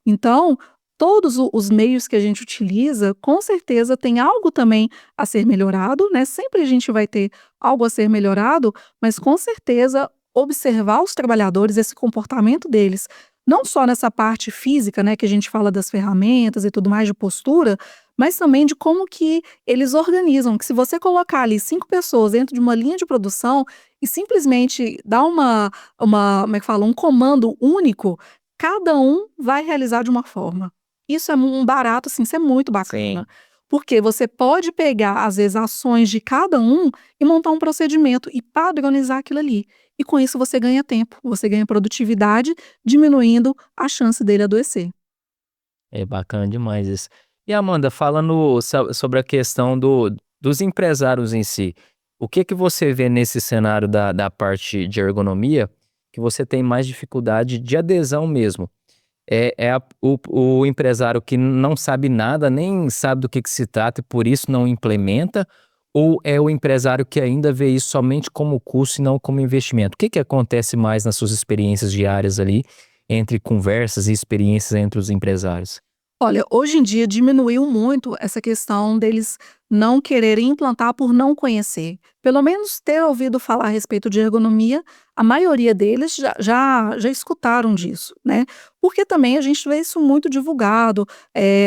S2: Então, todos os meios que a gente utiliza, com certeza tem algo também a ser melhorado, né? Sempre a gente vai ter algo a ser melhorado, mas com certeza observar os trabalhadores, esse comportamento deles, não só nessa parte física, né, que a gente fala das ferramentas e tudo mais de postura, mas também de como que eles organizam, que se você colocar ali 5 pessoas dentro de uma linha de produção e simplesmente dar como é que fala, um comando único, cada um vai realizar de uma forma. Isso é um barato, assim, isso é muito bacana.
S1: Sim.
S2: Porque você pode pegar, às vezes, ações de cada um e montar um procedimento e padronizar aquilo ali. E com isso você ganha tempo, você ganha produtividade, diminuindo a chance dele adoecer.
S1: É bacana demais isso. E Amanda, falando sobre a questão dos empresários em si, o que que você vê nesse cenário da parte de ergonomia que você tem mais dificuldade de adesão mesmo? O empresário que não sabe nada, nem sabe do que se trata e por isso não implementa, ou é o empresário que ainda vê isso somente como custo e não como investimento? O que que acontece mais nas suas experiências diárias ali, entre conversas e experiências entre os empresários?
S2: Olha, hoje em dia diminuiu muito essa questão deles não quererem implantar por não conhecer. Pelo menos ter ouvido falar a respeito de ergonomia, a maioria deles já escutaram disso, né? Porque também a gente vê isso muito divulgado,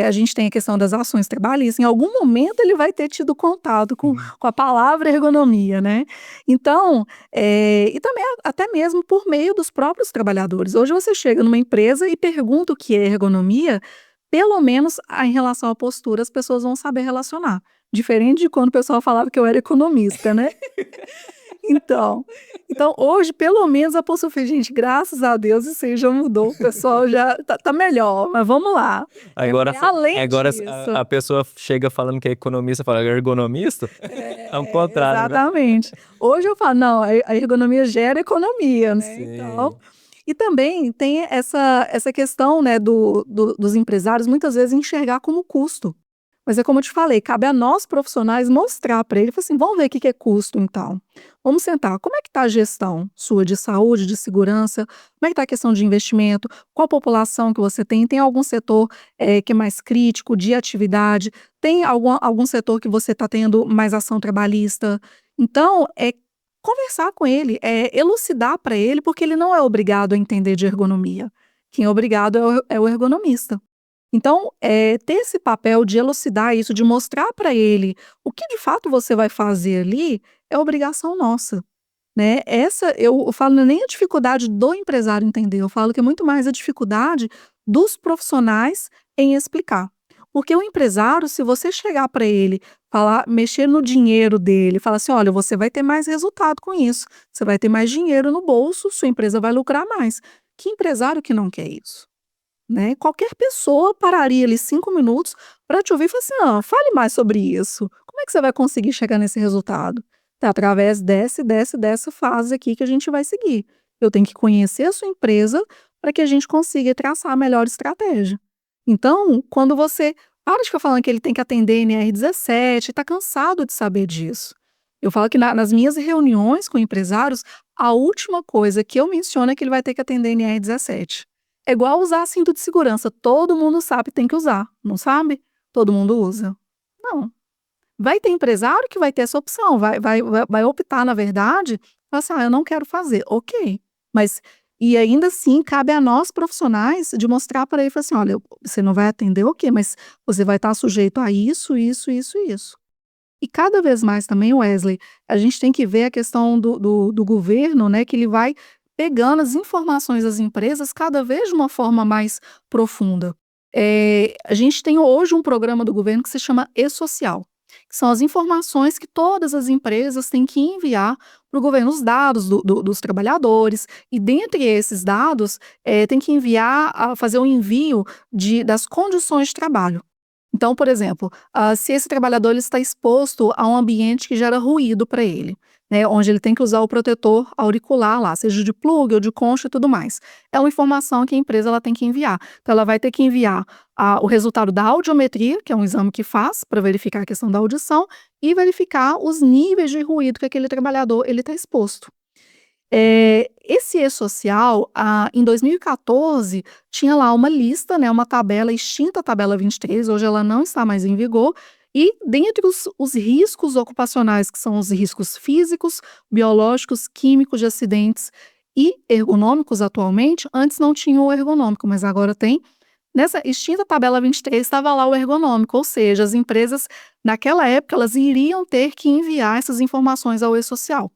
S2: a gente tem a questão das ações trabalhistas, em algum momento ele vai ter tido contato com a palavra ergonomia, né? Então, e também até mesmo por meio dos próprios trabalhadores. Hoje você chega numa empresa e pergunta o que é ergonomia, pelo menos em relação à postura, as pessoas vão saber relacionar. Diferente de quando o pessoal falava que eu era economista, né? Então hoje, pelo menos, a postura, eu falei, gente, graças a Deus isso aí já mudou, o pessoal já tá melhor, mas vamos lá.
S1: Agora,
S2: Além
S1: agora
S2: disso.
S1: a pessoa chega falando que é economista, fala ergonomista? É o contrário, né?
S2: Exatamente. Hoje eu falo, não, a ergonomia gera economia, né? Então,
S1: Sim.
S2: e também tem essa questão, né, dos empresários muitas vezes enxergar como custo. Mas é como eu te falei, cabe a nós profissionais mostrar para ele, falar assim, vamos ver o que que é custo então. Vamos sentar, como é que está a gestão sua de saúde, de segurança, como é que está a questão de investimento, qual população que você tem algum setor que é mais crítico, de atividade, tem algum setor que você está tendo mais ação trabalhista. Então, é conversar com ele, é elucidar para ele, porque ele não é obrigado a entender de ergonomia. Quem é obrigado é o ergonomista. Então, ter esse papel de elucidar isso, de mostrar para ele o que de fato você vai fazer ali, é obrigação nossa, né. Eu falo, não é nem a dificuldade do empresário entender, eu falo que é muito mais a dificuldade dos profissionais em explicar. Porque o empresário, se você chegar para ele, falar, mexer no dinheiro dele, falar assim: "Olha, você vai ter mais resultado com isso, você vai ter mais dinheiro no bolso, sua empresa vai lucrar mais". Que empresário que não quer isso? Né, qualquer pessoa pararia ali 5 minutos para te ouvir e falar assim: "Não, fale mais sobre isso. Como é que você vai conseguir chegar nesse resultado? É através dessa fase aqui que a gente vai seguir. Eu tenho que conhecer a sua empresa para que a gente consiga traçar a melhor estratégia". Então, quando você para de ficar falando que ele tem que atender NR17, está cansado de saber disso. Eu falo que nas minhas reuniões com empresários, a última coisa que eu menciono é que ele vai ter que atender NR17. É igual usar cinto de segurança. Todo mundo sabe que tem que usar, não sabe? Todo mundo usa. Não. Vai ter empresário que vai ter essa opção, vai optar, na verdade, falar assim, eu não quero fazer. Ok. Mas, e ainda assim, cabe a nós profissionais de mostrar para ele, falar assim, olha, você não vai atender, ok, mas você vai estar sujeito a isso, isso, isso e isso. E cada vez mais também, Wesley, a gente tem que ver a questão do governo, né, que ele vai pegando as informações das empresas cada vez de uma forma mais profunda. A gente tem hoje um programa do governo que se chama E-Social, que são as informações que todas as empresas têm que enviar para o governo, os dados dos trabalhadores, e dentre esses dados, tem que fazer o envio das condições de trabalho. Então, por exemplo, se esse trabalhador ele está exposto a um ambiente que gera ruído para ele, né, onde ele tem que usar o protetor auricular lá, seja de plug ou de concha e tudo mais. É uma informação que a empresa ela tem que enviar. Então, ela vai ter que enviar o resultado da audiometria, que é um exame que faz para verificar a questão da audição, e verificar os níveis de ruído que aquele trabalhador ele está exposto. Esse E-Social, em 2014, tinha lá uma lista, né, uma tabela, extinta tabela 23, hoje ela não está mais em vigor, e dentre os riscos ocupacionais, que são os riscos físicos, biológicos, químicos de acidentes e ergonômicos atualmente, antes não tinha o ergonômico, mas agora tem. Nessa extinta tabela 23 estava lá o ergonômico, ou seja, as empresas, naquela época, elas iriam ter que enviar essas informações ao E-Social.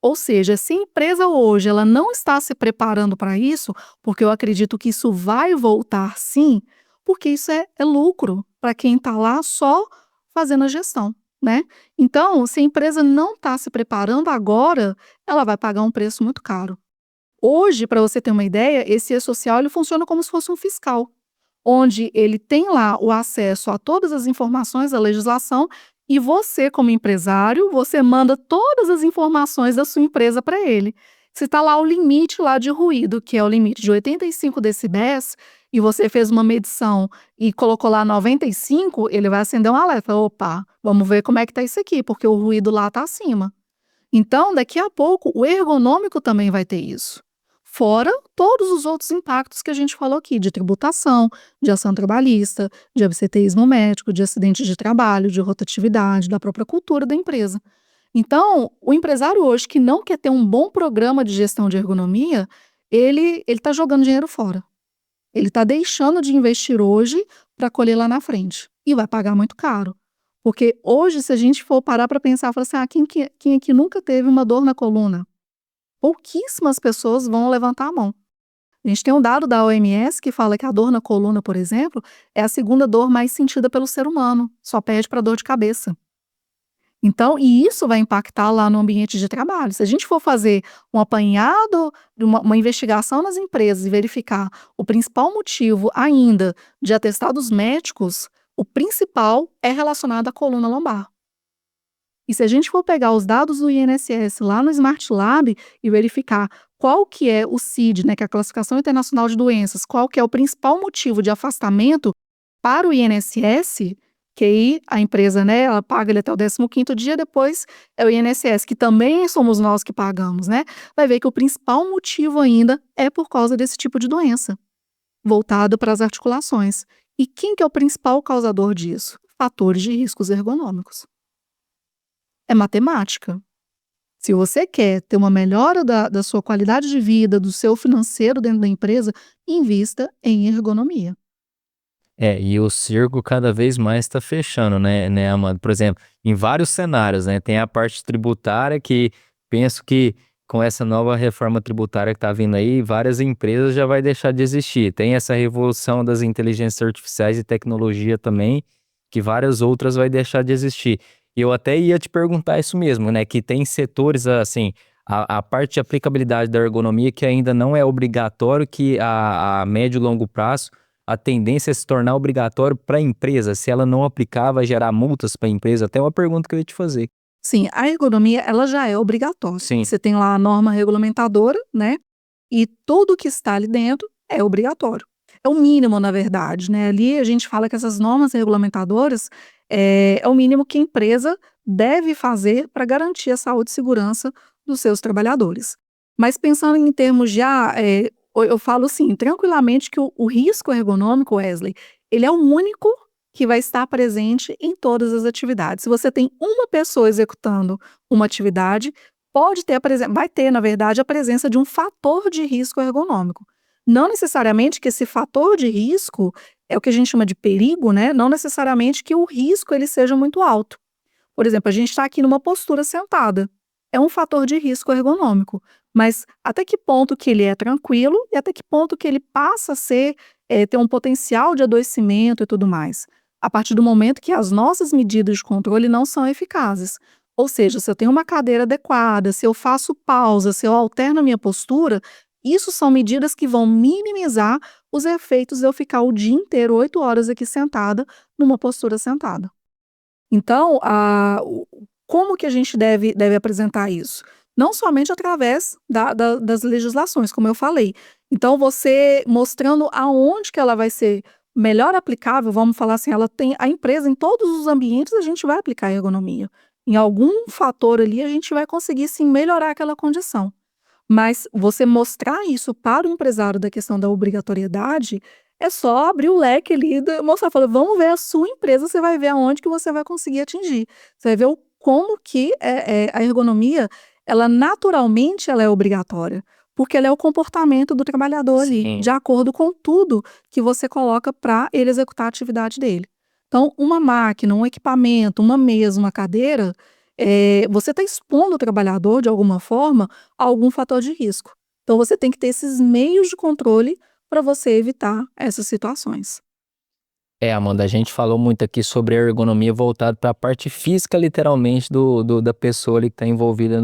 S2: Ou seja, se a empresa hoje ela não está se preparando para isso, porque eu acredito que isso vai voltar sim, porque isso é lucro para quem está lá só fazendo a gestão, né? Então, se a empresa não está se preparando agora, ela vai pagar um preço muito caro. Hoje, para você ter uma ideia, esse E-Social ele funciona como se fosse um fiscal, onde ele tem lá o acesso a todas as informações da legislação e você, como empresário, você manda todas as informações da sua empresa para ele. Se está lá o limite lá de ruído, que é o limite de 85 decibéis, e você fez uma medição e colocou lá 95, ele vai acender um alerta. Opa, vamos ver como é que está isso aqui, porque o ruído lá está acima. Então, daqui a pouco, o ergonômico também vai ter isso. Fora todos os outros impactos que a gente falou aqui, de tributação, de ação trabalhista, de absenteísmo médico, de acidente de trabalho, de rotatividade, da própria cultura da empresa. Então, o empresário hoje que não quer ter um bom programa de gestão de ergonomia, ele está jogando dinheiro fora. Ele está deixando de investir hoje para colher lá na frente. E vai pagar muito caro. Porque hoje, se a gente for parar para pensar, falar assim, quem aqui nunca teve uma dor na coluna? Pouquíssimas pessoas vão levantar a mão. A gente tem um dado da OMS que fala que a dor na coluna, por exemplo, é a segunda dor mais sentida pelo ser humano, só perde para dor de cabeça. Então, e isso vai impactar lá no ambiente de trabalho. Se a gente for fazer um apanhado, uma investigação nas empresas e verificar o principal motivo ainda de atestados médicos, o principal é relacionado à coluna lombar. E se a gente for pegar os dados do INSS lá no Smart Lab e verificar qual que é o CID, né, que é a Classificação Internacional de Doenças, qual que é o principal motivo de afastamento para o INSS, que aí a empresa, né, ela paga ele até o 15º dia, depois é o INSS, que também somos nós que pagamos, né, vai ver que o principal motivo ainda é por causa desse tipo de doença, voltado para as articulações. E quem que é o principal causador disso? Fatores de riscos ergonômicos. É matemática. Se você quer ter uma melhora da sua qualidade de vida, do seu financeiro dentro da empresa, invista em ergonomia.
S1: E o circo cada vez mais está fechando, né, Amanda? Por exemplo, em vários cenários, né? Tem a parte tributária que penso que com essa nova reforma tributária que está vindo aí, várias empresas já vai deixar de existir. Tem essa revolução das inteligências artificiais e tecnologia também, que várias outras vai deixar de existir. E eu até ia te perguntar isso mesmo, né? Que tem setores, assim, a parte de aplicabilidade da ergonomia que ainda não é obrigatório, que a médio e longo prazo a tendência é se tornar obrigatório para a empresa. Se ela não aplicar, vai gerar multas para a empresa. Até uma pergunta que eu ia te fazer.
S2: Sim, a ergonomia ela já é obrigatória.
S1: Sim.
S2: Você tem lá a norma regulamentadora, né? E tudo que está ali dentro é obrigatório. É o mínimo, na verdade, né? Ali a gente fala que essas normas regulamentadoras, é o mínimo que a empresa deve fazer para garantir a saúde e segurança dos seus trabalhadores. Mas pensando em termos de, eu falo assim, tranquilamente que o risco ergonômico, Wesley, ele é o único que vai estar presente em todas as atividades. Se você tem uma pessoa executando uma atividade, vai ter, na verdade, a presença de um fator de risco ergonômico. Não necessariamente que esse fator de risco é o que a gente chama de perigo, né? Não necessariamente que o risco ele seja muito alto. Por exemplo, a gente está aqui numa postura sentada. É um fator de risco ergonômico. Mas até que ponto que ele é tranquilo e até que ponto que ele passa a ter um potencial de adoecimento e tudo mais. A partir do momento que as nossas medidas de controle não são eficazes. Ou seja, se eu tenho uma cadeira adequada, se eu faço pausa, se eu alterno a minha postura, isso são medidas que vão minimizar os efeitos de eu ficar o dia inteiro, 8 horas aqui sentada, numa postura sentada. Então, como que a gente deve apresentar isso? Não somente através das legislações, como eu falei. Então, você mostrando aonde que ela vai ser melhor aplicável, vamos falar assim, a empresa em todos os ambientes a gente vai aplicar a ergonomia. Em algum fator ali a gente vai conseguir sim melhorar aquela condição. Mas você mostrar isso para o empresário da questão da obrigatoriedade é só abrir o leque ali, mostrar, falar, vamos ver a sua empresa, você vai ver aonde que você vai conseguir atingir. Você vai ver como que a ergonomia, ela naturalmente ela é obrigatória, porque ela é o comportamento do trabalhador ali, de acordo com tudo que você coloca para ele executar a atividade dele. Então, uma máquina, um equipamento, uma mesa, uma cadeira, você está expondo o trabalhador, de alguma forma, a algum fator de risco. Então, você tem que ter esses meios de controle para você evitar essas situações.
S1: Amanda, a gente falou muito aqui sobre a ergonomia voltada para a parte física, literalmente, da pessoa ali que está envolvida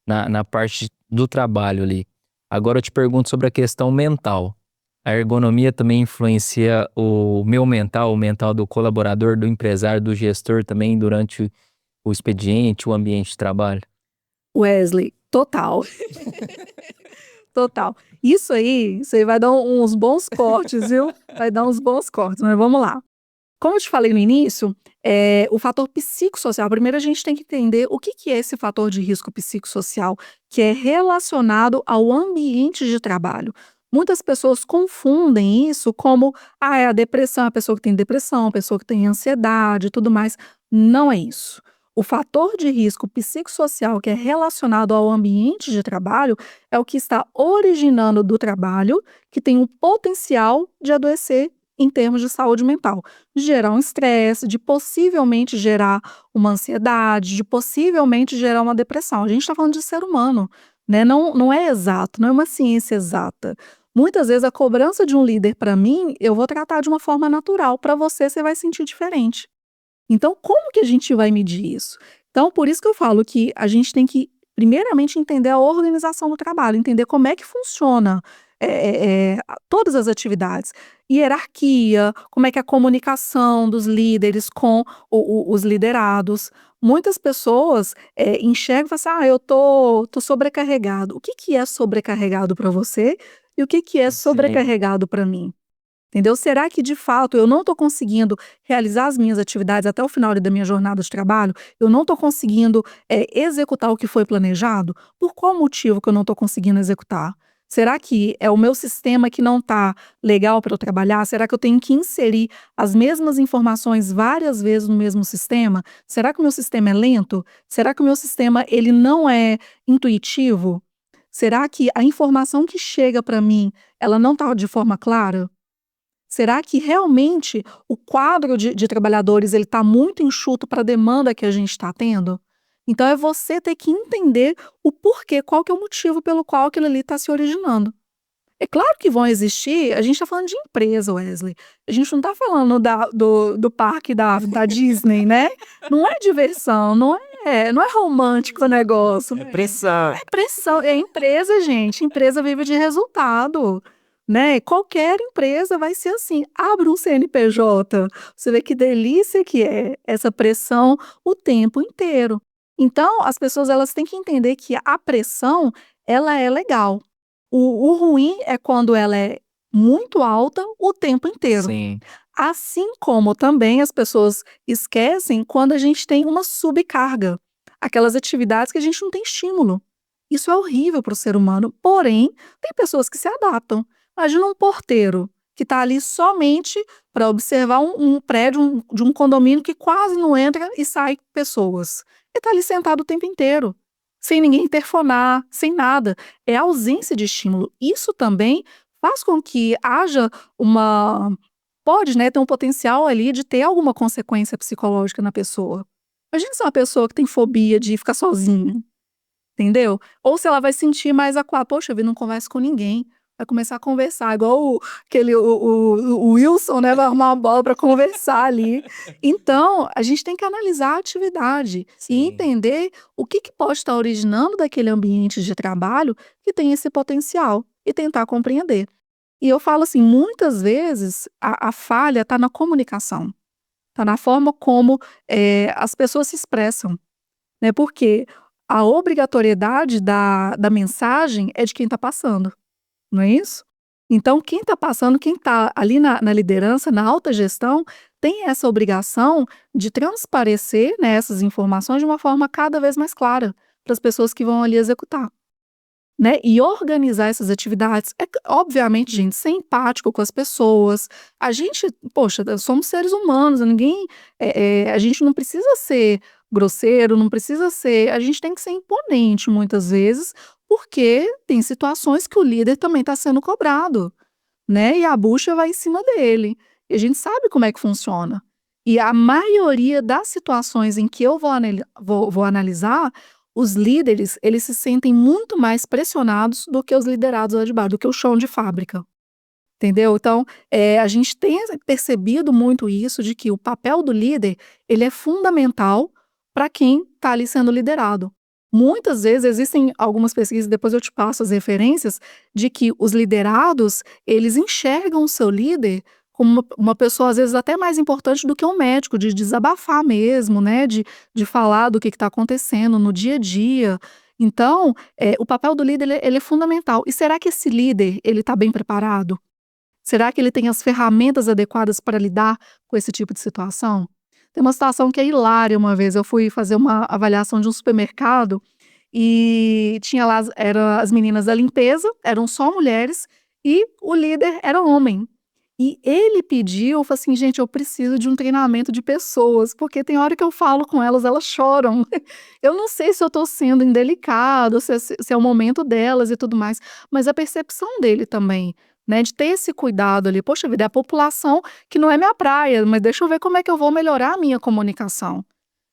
S1: na parte do trabalho ali. Agora eu te pergunto sobre a questão mental. A ergonomia também influencia o mental do colaborador, do empresário, do gestor também durante o expediente, o ambiente de trabalho?
S2: Wesley, total. Total. Isso aí vai dar uns bons cortes, viu? Vai dar uns bons cortes, mas vamos lá. Como eu te falei no início, o fator psicossocial, primeiro a gente tem que entender o que é esse fator de risco psicossocial que é relacionado ao ambiente de trabalho. Muitas pessoas confundem isso como, é a depressão, a pessoa que tem depressão, a pessoa que tem ansiedade e tudo mais. Não é isso. O fator de risco psicossocial que é relacionado ao ambiente de trabalho é o que está originando do trabalho, que tem um potencial de adoecer em termos de saúde mental, de gerar um estresse, de possivelmente gerar uma ansiedade, de possivelmente gerar uma depressão. A gente está falando de ser humano, né? Não é exato, não é uma ciência exata. Muitas vezes a cobrança de um líder para mim, eu vou tratar de uma forma natural, para você vai sentir diferente. Então, como que a gente vai medir isso? Então, por isso que eu falo que a gente tem que, primeiramente, entender a organização do trabalho, entender como é que funciona todas as atividades, hierarquia, como é que é a comunicação dos líderes com os liderados. Muitas pessoas enxergam e falam assim, eu tô sobrecarregado. O que é sobrecarregado para você e o que é sobrecarregado para mim? Entendeu? Será que, de fato, eu não estou conseguindo realizar as minhas atividades até o final da minha jornada de trabalho? Eu não estou conseguindo executar o que foi planejado? Por qual motivo que eu não estou conseguindo executar? Será que é o meu sistema que não está legal para eu trabalhar? Será que eu tenho que inserir as mesmas informações várias vezes no mesmo sistema? Será que o meu sistema é lento? Será que o meu sistema ele não é intuitivo? Será que a informação que chega para mim ela não está de forma clara? Será que realmente o quadro de trabalhadores ele está muito enxuto para a demanda que a gente está tendo? Então é você ter que entender o porquê, qual que é o motivo pelo qual aquilo ali está se originando. É claro que vão existir, a gente está falando de empresa, Wesley. A gente não está falando do parque da Disney, né? Não é diversão, não é romântico o negócio.
S1: É pressão.
S2: É pressão, é empresa, gente. Empresa vive de resultado. Né? Qualquer empresa vai ser assim. Abre um CNPJ, você vê que delícia que é essa pressão o tempo inteiro. Então, as pessoas elas têm que entender que a pressão ela é legal. O ruim é quando ela é muito alta o tempo inteiro.
S1: Sim.
S2: Assim como também as pessoas esquecem quando a gente tem uma subcarga, aquelas atividades que a gente não tem estímulo. Isso é horrível para o ser humano, porém, tem pessoas que se adaptam. Imagina um porteiro que está ali somente para observar um prédio de um condomínio que quase não entra e sai pessoas. Ele está ali sentado o tempo inteiro, sem ninguém interfonar, sem nada. É ausência de estímulo. Isso também faz com que haja uma... Pode, né, ter um potencial ali de ter alguma consequência psicológica na pessoa. Imagina se é uma pessoa que tem fobia de ficar sozinha, entendeu? Ou se ela vai sentir mais acuada, poxa, eu não converso com ninguém, vai começar a conversar, igual o Wilson, né, vai arrumar uma bola para conversar ali. Então, a gente tem que analisar a atividade e entender o que pode estar originando daquele ambiente de trabalho que tem esse potencial e tentar compreender. E eu falo assim, muitas vezes a falha está na comunicação, está na forma como as pessoas se expressam, né? Porque a obrigatoriedade da mensagem é de quem está passando, não é isso? Então, quem está passando, quem está ali na liderança, na alta gestão, tem essa obrigação de transparecer, né, essas informações de uma forma cada vez mais clara para as pessoas que vão ali executar. Né, e organizar essas atividades. Obviamente, gente, ser empático com as pessoas. A gente, poxa, somos seres humanos, ninguém, a gente não precisa ser grosseiro, não precisa ser, a gente tem que ser imponente muitas vezes, porque tem situações que o líder também está sendo cobrado, né? E a bucha vai em cima dele. E a gente sabe como é que funciona. E a maioria das situações em que eu vou analisar, os líderes, eles se sentem muito mais pressionados do que os liderados lá de baixo, do que o chão de fábrica, entendeu? Então, a gente tem percebido muito isso, de que o papel do líder, ele é fundamental para quem está ali sendo liderado. Muitas vezes existem algumas pesquisas, depois eu te passo as referências, de que os liderados, eles enxergam o seu líder como uma pessoa, às vezes, até mais importante do que um médico, de desabafar mesmo, né, de falar do que está acontecendo no dia a dia. Então, o papel do líder, ele é fundamental. E será que esse líder, ele está bem preparado? Será que ele tem as ferramentas adequadas para lidar com esse tipo de situação? Tem uma situação que é hilária. Uma vez eu fui fazer uma avaliação de um supermercado e tinha lá, eram as meninas da limpeza, eram só mulheres, e o líder era homem. E ele pediu, falou assim: "Gente, eu preciso de um treinamento de pessoas, porque tem hora que eu falo com elas choram". Eu não sei se eu estou sendo indelicado, se é o momento delas e tudo mais, mas a percepção dele também, né, de ter esse cuidado ali. Poxa vida, é a população que não é minha praia, mas deixa eu ver como é que eu vou melhorar a minha comunicação.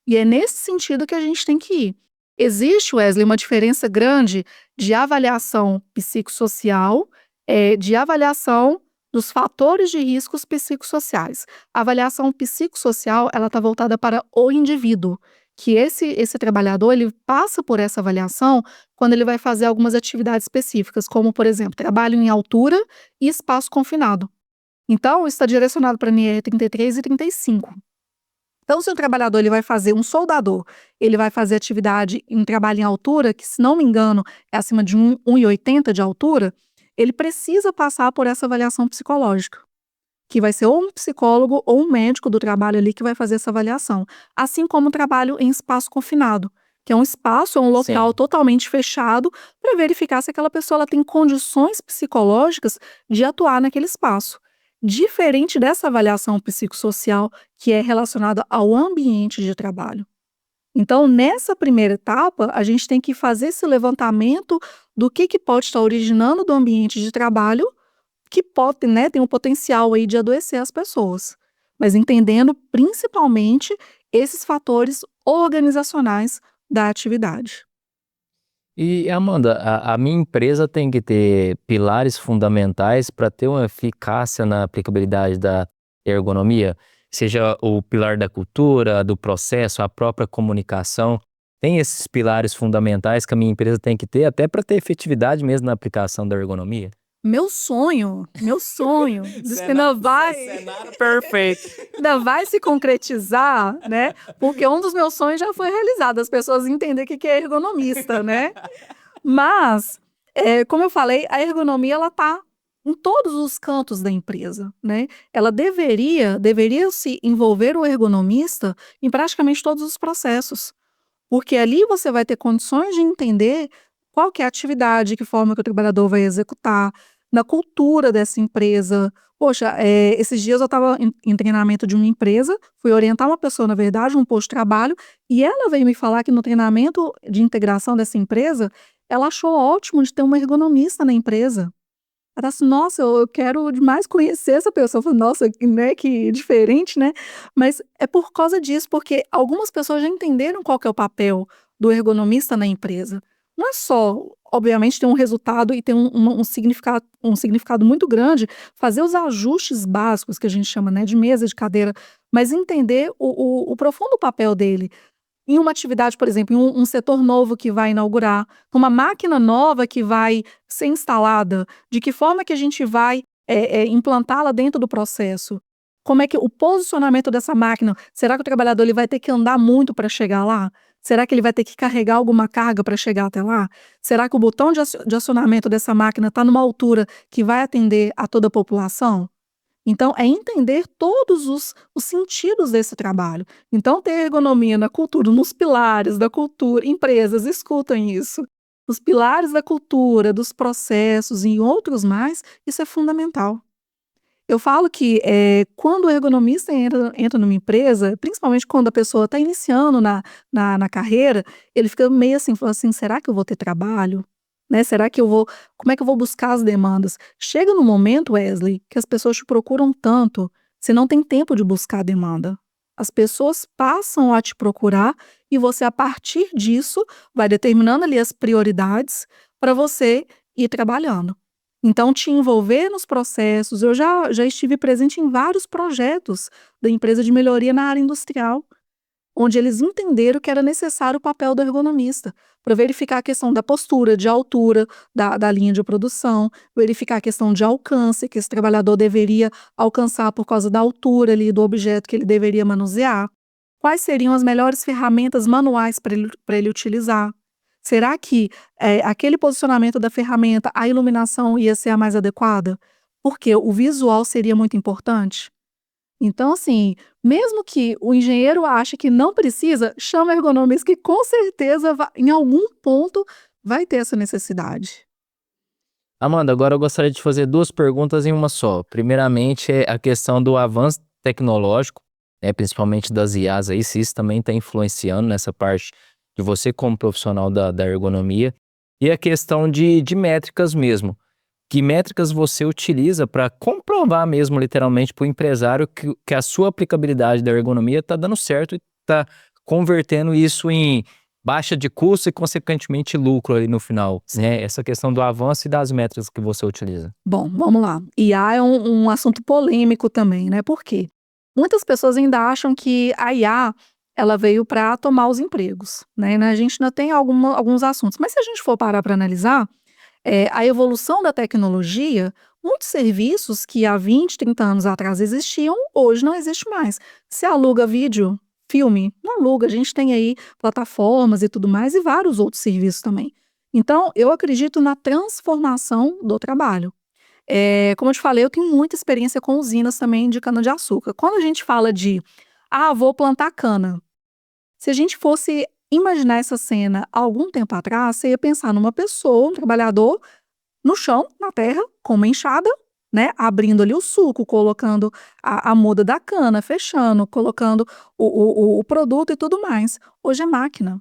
S2: E é nesse sentido que a gente tem que ir. Existe, Wesley, uma diferença grande de avaliação psicossocial, de avaliação dos fatores de riscos psicossociais. A avaliação psicossocial, ela está voltada para o indivíduo, que esse trabalhador, ele passa por essa avaliação quando ele vai fazer algumas atividades específicas, como, por exemplo, trabalho em altura e espaço confinado. Então, isso está direcionado para a NR 33 e 35. Então, se o trabalhador, ele vai fazer, um soldador, ele vai fazer atividade em trabalho em altura, que, se não me engano, é acima de 1,80 de altura, ele precisa passar por essa avaliação psicológica, que vai ser ou um psicólogo ou um médico do trabalho ali que vai fazer essa avaliação. Assim como o trabalho em espaço confinado, que é um espaço, é um local totalmente fechado, para verificar se aquela pessoa ela tem condições psicológicas de atuar naquele espaço. Diferente dessa avaliação psicossocial, que é relacionada ao ambiente de trabalho. Então, nessa primeira etapa, a gente tem que fazer esse levantamento do que pode estar originando do ambiente de trabalho, que pode, né, tem um potencial aí de adoecer as pessoas. Mas entendendo principalmente esses fatores organizacionais da atividade.
S1: E, Amanda, a minha empresa tem que ter pilares fundamentais para ter uma eficácia na aplicabilidade da ergonomia, seja o pilar da cultura, do processo, a própria comunicação. Tem esses pilares fundamentais que a minha empresa tem que ter, até para ter efetividade mesmo na aplicação da ergonomia?
S2: Meu sonho, diz que ainda vai se concretizar, né? Porque um dos meus sonhos já foi realizado, as pessoas entenderem o que é ergonomista, né? Mas, como eu falei, a ergonomia, ela tá em todos os cantos da empresa, né? Ela deveria se envolver o ergonomista em praticamente todos os processos, porque ali você vai ter condições de entender qual que é a atividade, que forma que o trabalhador vai executar, na cultura dessa empresa. Poxa, esses dias eu estava em treinamento de uma empresa, fui orientar uma pessoa, na verdade, um posto de trabalho, e ela veio me falar que no treinamento de integração dessa empresa, ela achou ótimo de ter uma ergonomista na empresa. Ela disse: "Nossa, eu quero demais conhecer essa pessoa". Eu falei: "Nossa, né, que diferente, né". Mas é por causa disso, porque algumas pessoas já entenderam qual que é o papel do ergonomista na empresa. Não é só, obviamente, ter um resultado e ter um significado muito grande, fazer os ajustes básicos que a gente chama, né, de mesa, de cadeira, mas entender o profundo papel dele. Em uma atividade, por exemplo, em um setor novo que vai inaugurar, uma máquina nova que vai ser instalada, de que forma que a gente vai, implantá-la dentro do processo? Como é que o posicionamento dessa máquina, será que o trabalhador ele vai ter que andar muito para chegar lá? Será que ele vai ter que carregar alguma carga para chegar até lá? Será que o botão de acionamento dessa máquina está numa altura que vai atender a toda a população? Então, é entender todos os sentidos desse trabalho. Então, ter ergonomia na cultura, nos pilares da cultura, empresas escutem isso. Os pilares da cultura, dos processos e outros mais, isso é fundamental. Eu falo que quando o ergonomista entra numa empresa, principalmente quando a pessoa está iniciando na carreira, ele fica meio assim, fala assim: será que eu vou ter trabalho? Né? Será que eu vou. Como é que eu vou buscar as demandas? Chega no momento, Wesley, que as pessoas te procuram tanto, você não tem tempo de buscar a demanda. As pessoas passam a te procurar e você, a partir disso, vai determinando ali as prioridades para você ir trabalhando. Então, te envolver nos processos, eu já estive presente em vários projetos da empresa de melhoria na área industrial, onde eles entenderam que era necessário o papel do ergonomista, para verificar a questão da postura, de altura da linha de produção, verificar a questão de alcance, que esse trabalhador deveria alcançar por causa da altura ali do objeto que ele deveria manusear. Quais seriam as melhores ferramentas manuais para ele utilizar? Será que aquele posicionamento da ferramenta, a iluminação ia ser a mais adequada? Porque o visual seria muito importante. Então, assim, mesmo que o engenheiro ache que não precisa, chama ergonomista que com certeza em algum ponto vai ter essa necessidade.
S1: Amanda, agora eu gostaria de fazer duas perguntas em uma só. Primeiramente, é a questão do avanço tecnológico, né, principalmente das IAs aí, se isso também está influenciando nessa parte de você como profissional da ergonomia. E a questão de métricas mesmo. Que métricas você utiliza para comprovar mesmo, literalmente, para o empresário que a sua aplicabilidade da ergonomia está dando certo e está convertendo isso em baixa de custo e, consequentemente, lucro ali no final, né? Essa questão do avanço e das métricas que você utiliza.
S2: Bom, vamos lá. IA é um assunto polêmico também, né? Por quê? Muitas pessoas ainda acham que a IA ela veio para tomar os empregos, né? A gente ainda tem alguns assuntos, mas se a gente for parar para analisar, a evolução da tecnologia, muitos serviços que há 20, 30 anos atrás existiam, hoje não existe mais. Você aluga vídeo, filme, não aluga, a gente tem aí plataformas e tudo mais e vários outros serviços também. Então, eu acredito na transformação do trabalho. Como eu te falei, eu tenho muita experiência com usinas também de cana-de-açúcar. Quando a gente fala de, vou plantar cana, se a gente fosse imaginar essa cena há algum tempo atrás, você ia pensar numa pessoa, um trabalhador, no chão, na terra, com uma enxada, né, abrindo ali o suco, colocando a muda da cana, fechando, colocando o produto e tudo mais. Hoje é máquina.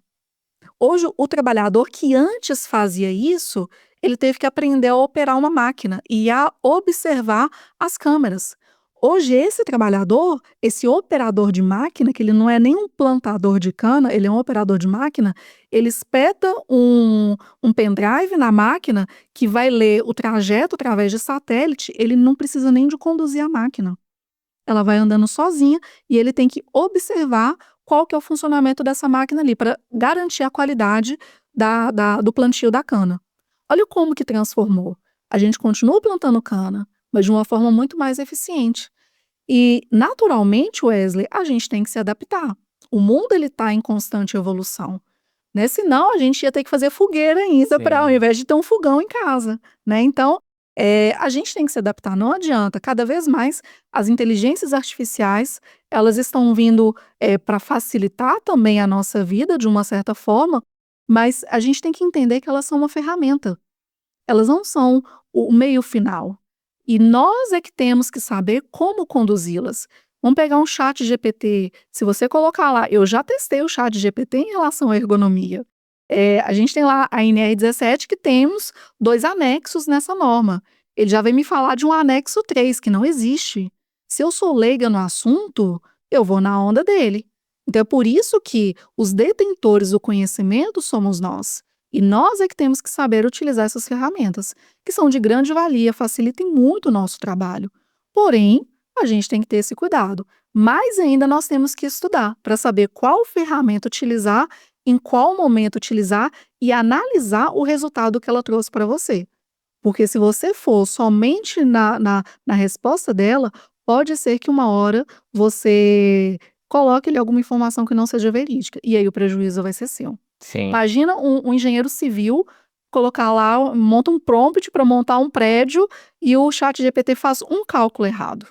S2: Hoje o trabalhador que antes fazia isso, ele teve que aprender a operar uma máquina e a observar as câmeras. Hoje esse trabalhador, esse operador de máquina, que ele não é nem um plantador de cana, ele é um operador de máquina, ele espeta um pendrive na máquina que vai ler o trajeto através de satélite, ele não precisa nem de conduzir a máquina. Ela vai andando sozinha e ele tem que observar qual que é o funcionamento dessa máquina ali para garantir a qualidade do plantio da cana. Olha como que transformou. A gente continua plantando cana, mas de uma forma muito mais eficiente. E, naturalmente, Wesley, a gente tem que se adaptar. O mundo ele está em constante evolução, né? Senão a gente ia ter que fazer fogueira ainda para, ao
S1: Sim.
S2: invés de ter um fogão em casa, né? Então, A gente tem que se adaptar, não adianta. Cada vez mais as inteligências artificiais, elas estão vindo para facilitar também a nossa vida de uma certa forma, mas a gente tem que entender que elas são uma ferramenta. Elas não são o meio final. E nós é que temos que saber como conduzi-las. Vamos pegar um chat GPT. Se você colocar lá, eu já testei o chat GPT em relação à ergonomia. A gente tem lá a NR17 que temos 2 anexos nessa norma. Ele já vem me falar de um anexo 3 que não existe. Se eu sou leiga no assunto, eu vou na onda dele. Então é por isso que os detentores do conhecimento somos nós. E nós é que temos que saber utilizar essas ferramentas, que são de grande valia, facilitem muito o nosso trabalho. Porém, a gente tem que ter esse cuidado. Mais ainda, nós temos que estudar para saber qual ferramenta utilizar, em qual momento utilizar e analisar o resultado que ela trouxe para você. Porque se você for somente na resposta dela, pode ser que uma hora você coloque ali alguma informação que não seja verídica. E aí o prejuízo vai ser seu.
S1: Sim.
S2: Imagina um engenheiro civil colocar lá, monta um prompt para montar um prédio e o chat GPT faz um cálculo errado.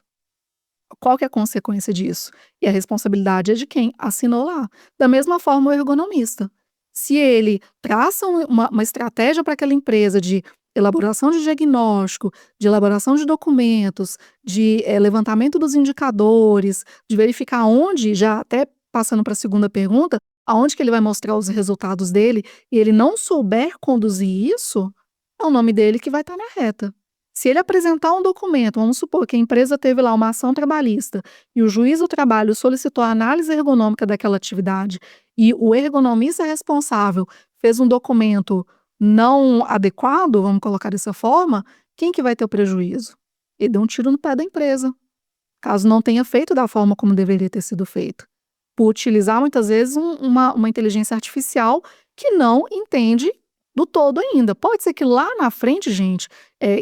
S2: Qual que é a consequência disso? E a responsabilidade é de quem assinou lá. Da mesma forma, o ergonomista. Se ele traça uma estratégia para aquela empresa de elaboração de diagnóstico, de elaboração de documentos, de levantamento dos indicadores, de verificar onde, já até passando para a segunda pergunta, aonde que ele vai mostrar os resultados dele, e ele não souber conduzir isso, é o nome dele que vai estar na reta. Se ele apresentar um documento, vamos supor que a empresa teve lá uma ação trabalhista e o juiz do trabalho solicitou a análise ergonômica daquela atividade e o ergonomista responsável fez um documento não adequado, vamos colocar dessa forma, quem que vai ter o prejuízo? Ele deu um tiro no pé da empresa, caso não tenha feito da forma como deveria ter sido feito. Por utilizar muitas vezes uma inteligência artificial que não entende do todo ainda. Pode ser que lá na frente, gente,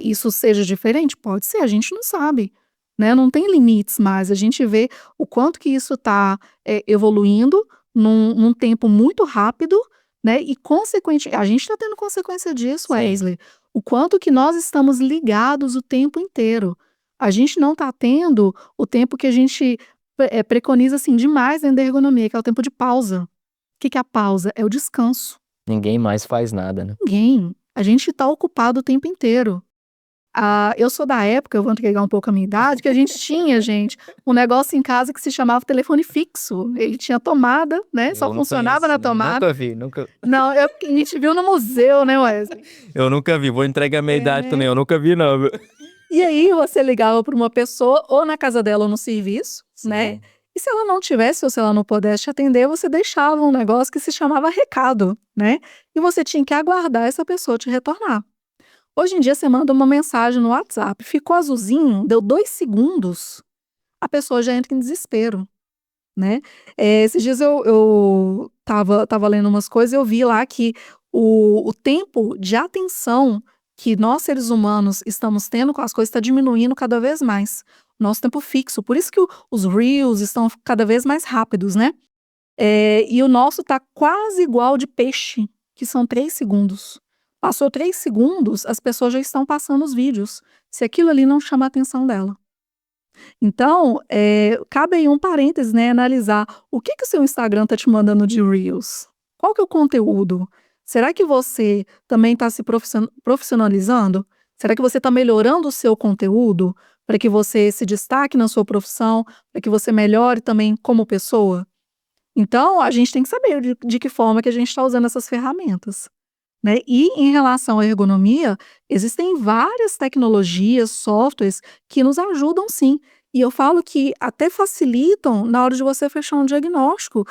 S2: isso seja diferente? Pode ser, a gente não sabe, né? Não tem limites mais. A gente vê o quanto que isso está evoluindo num tempo muito rápido, né? E consequentemente, a gente está tendo consequência disso,
S1: Sim.
S2: Wesley. O quanto que nós estamos ligados o tempo inteiro. A gente não está tendo o tempo que a gente preconiza assim demais dentro da ergonomia, que é o tempo de pausa. O que é a pausa? É o descanso.
S1: Ninguém mais faz nada, né?
S2: Ninguém. A gente está ocupado o tempo inteiro. Eu sou da época, eu vou entregar um pouco a minha idade, que a gente tinha, gente, um negócio em casa que se chamava telefone fixo. Ele tinha tomada, né? Só
S1: Eu não
S2: funcionava na
S1: conheço,
S2: tomada.
S1: nunca vi, nunca.
S2: Não, a gente viu no museu, né, Wesley?
S1: Eu nunca vi, vou entregar a minha idade também, eu nunca vi não, viu?
S2: E aí você ligava para uma pessoa, ou na casa dela ou no serviço, né? E se ela não tivesse ou se ela não pudesse te atender, você deixava um negócio que se chamava recado, né? E você tinha que aguardar essa pessoa te retornar. Hoje em dia você manda uma mensagem no WhatsApp, ficou azulzinho, deu 2 segundos, a pessoa já entra em desespero, né? Esses dias eu tava lendo umas coisas e eu vi lá que o tempo de atenção que nós seres humanos estamos tendo com as coisas está diminuindo cada vez mais. Nosso tempo fixo, por isso que os Reels estão cada vez mais rápidos, né? E o nosso tá quase igual de peixe, que são 3 segundos. Passou 3 segundos, as pessoas já estão passando os vídeos, se aquilo ali não chama a atenção dela. Então, cabe aí um parêntese, né, analisar o que o seu Instagram tá te mandando de Reels. Qual que é o conteúdo? Será que você também está se profissionalizando? Será que você está melhorando o seu conteúdo para que você se destaque na sua profissão, para que você melhore também como pessoa? Então, a gente tem que saber de que forma que a gente está usando essas ferramentas, né? E em relação à ergonomia, existem várias tecnologias, softwares que nos ajudam sim. E eu falo que até facilitam na hora de você fechar um diagnóstico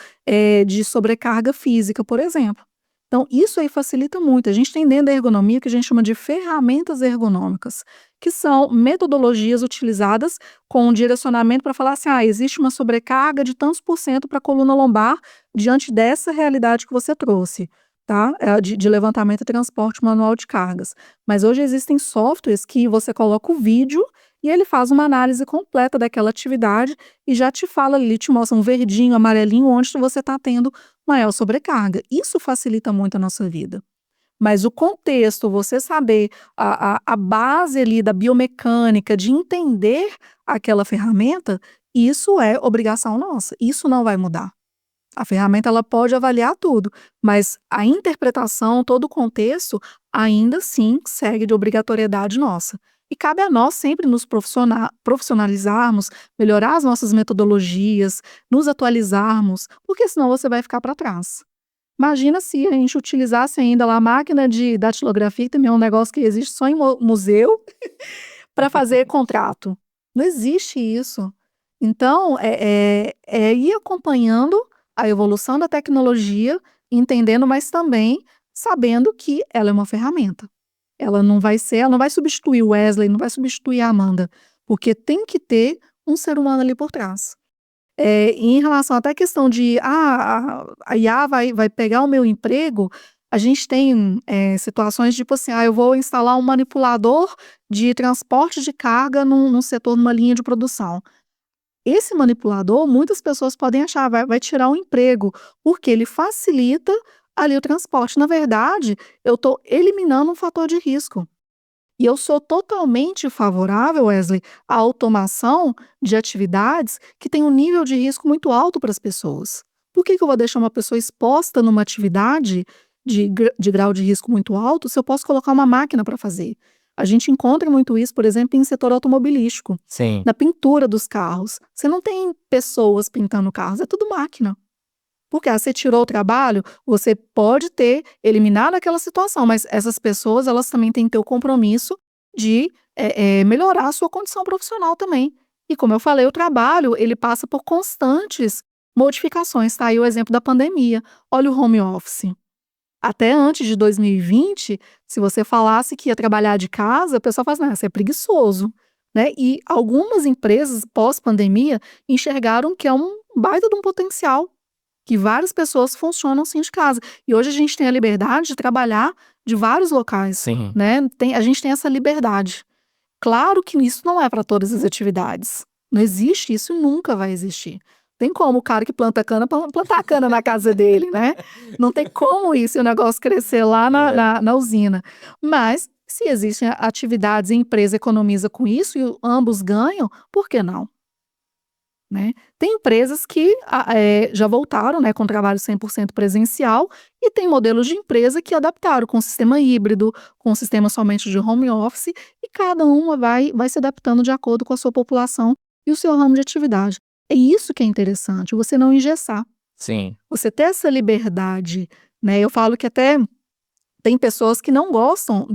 S2: de sobrecarga física, por exemplo. Então, isso aí facilita muito. A gente tem dentro da ergonomia o que a gente chama de ferramentas ergonômicas, que são metodologias utilizadas com um direcionamento para falar assim, existe uma sobrecarga de tantos por cento para a coluna lombar diante dessa realidade que você trouxe, tá? De levantamento e transporte manual de cargas. Mas hoje existem softwares que você coloca o vídeo e ele faz uma análise completa daquela atividade e já te fala ali, te mostra um verdinho, amarelinho, onde você está tendo maior sobrecarga. Isso facilita muito a nossa vida. Mas o contexto, você saber a base ali da biomecânica, de entender aquela ferramenta, isso é obrigação nossa, isso não vai mudar. A ferramenta ela pode avaliar tudo, mas a interpretação, todo o contexto, ainda assim segue de obrigatoriedade nossa. E cabe a nós sempre nos profissionalizarmos, melhorar as nossas metodologias, nos atualizarmos, porque senão você vai ficar para trás. Imagina se a gente utilizasse ainda lá a máquina de datilografia, que também é um negócio que existe só em museu, para fazer contrato. Não existe isso. Então, é ir acompanhando a evolução da tecnologia, entendendo, mas também sabendo que ela é uma ferramenta. Ela não vai substituir o Wesley, não vai substituir a Amanda, porque tem que ter um ser humano ali por trás. Em relação até à questão de a IA vai pegar o meu emprego, a gente tem situações tipo assim, eu vou instalar um manipulador de transporte de carga num setor, numa linha de produção. Esse manipulador, muitas pessoas podem achar, vai tirar o emprego, porque ele facilita ali o transporte. Na verdade, eu estou eliminando um fator de risco. E eu sou totalmente favorável, Wesley, à automação de atividades que têm um nível de risco muito alto para as pessoas. Por que eu vou deixar uma pessoa exposta numa atividade de grau de risco muito alto se eu posso colocar uma máquina para fazer? A gente encontra muito isso, por exemplo, em setor automobilístico.
S1: Sim.
S2: Na pintura dos carros. Você não tem pessoas pintando carros, é tudo máquina. Porque você tirou o trabalho, você pode ter eliminado aquela situação, mas essas pessoas, elas também têm que ter o compromisso de melhorar a sua condição profissional também. E como eu falei, o trabalho, ele passa por constantes modificações, tá? Aí o exemplo da pandemia. Olha o home office. Até antes de 2020, se você falasse que ia trabalhar de casa, o pessoal fala assim, você é preguiçoso, né? E algumas empresas, pós-pandemia, enxergaram que é um baita de um potencial, que várias pessoas funcionam sim de casa. E hoje a gente tem a liberdade de trabalhar de vários locais,
S1: Sim.
S2: né? A gente tem essa liberdade. Claro que isso não é para todas as atividades. Não existe isso e nunca vai existir. Tem como o cara que planta cana plantar a cana na casa dele, né? Não tem como isso e o negócio crescer lá na usina. Mas se existem atividades e a empresa economiza com isso e ambos ganham, por que não? Né? Tem empresas que já voltaram, né, com trabalho 100% presencial e tem modelos de empresa que adaptaram com sistema híbrido, com sistema somente de home office e cada uma vai se adaptando de acordo com a sua população e o seu ramo de atividade. É isso que é interessante, você não engessar.
S1: Sim.
S2: Você ter essa liberdade, né? Eu falo que até tem pessoas que não gostam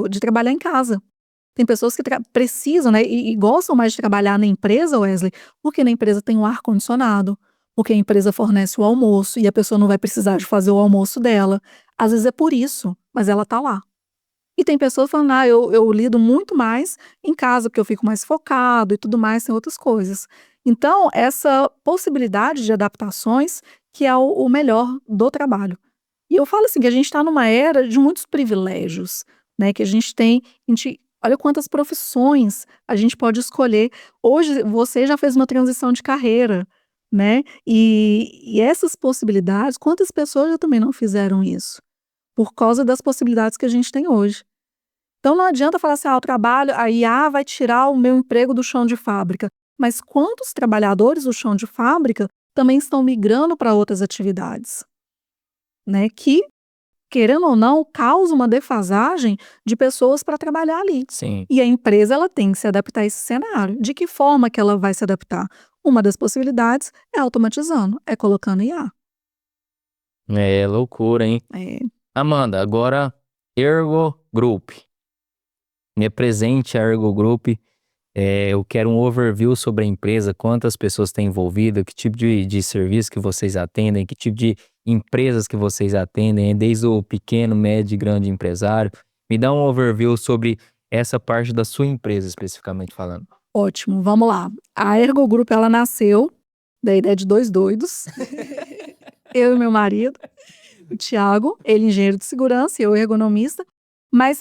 S2: de trabalhar em casa. Tem pessoas que precisam, né, e gostam mais de trabalhar na empresa, Wesley, porque na empresa tem um ar-condicionado, porque a empresa fornece o almoço e a pessoa não vai precisar de fazer o almoço dela. Às vezes é por isso, mas ela tá lá. E tem pessoas falando, eu lido muito mais em casa, porque eu fico mais focado e tudo mais, tem outras coisas. Então, essa possibilidade de adaptações que é o melhor do trabalho. E eu falo assim, que a gente está numa era de muitos privilégios, né, que a gente tem, olha quantas profissões a gente pode escolher. Hoje você já fez uma transição de carreira, né? E essas possibilidades, quantas pessoas já também não fizeram isso? Por causa das possibilidades que a gente tem hoje. Então não adianta falar assim, o trabalho, a IA vai tirar o meu emprego do chão de fábrica. Mas quantos trabalhadores do chão de fábrica também estão migrando para outras atividades? Né? Que, querendo ou não, causa uma defasagem de pessoas para trabalhar ali.
S1: Sim.
S2: E a empresa ela tem que se adaptar a esse cenário. De que forma que ela vai se adaptar? Uma das possibilidades é automatizando, é colocando IA.
S1: É loucura, hein? Amanda, agora Ergo Group. Me apresente a Ergo Group. Eu quero um overview sobre a empresa, quantas pessoas têm envolvido, que tipo de serviço que vocês atendem, que tipo de empresas que vocês atendem, desde o pequeno, médio e grande empresário. Me dá um overview sobre essa parte da sua empresa, especificamente falando.
S2: Ótimo, vamos lá. A Ergo Group, ela nasceu da ideia de dois doidos. Eu e meu marido, o Thiago, ele engenheiro de segurança e eu ergonomista. Mas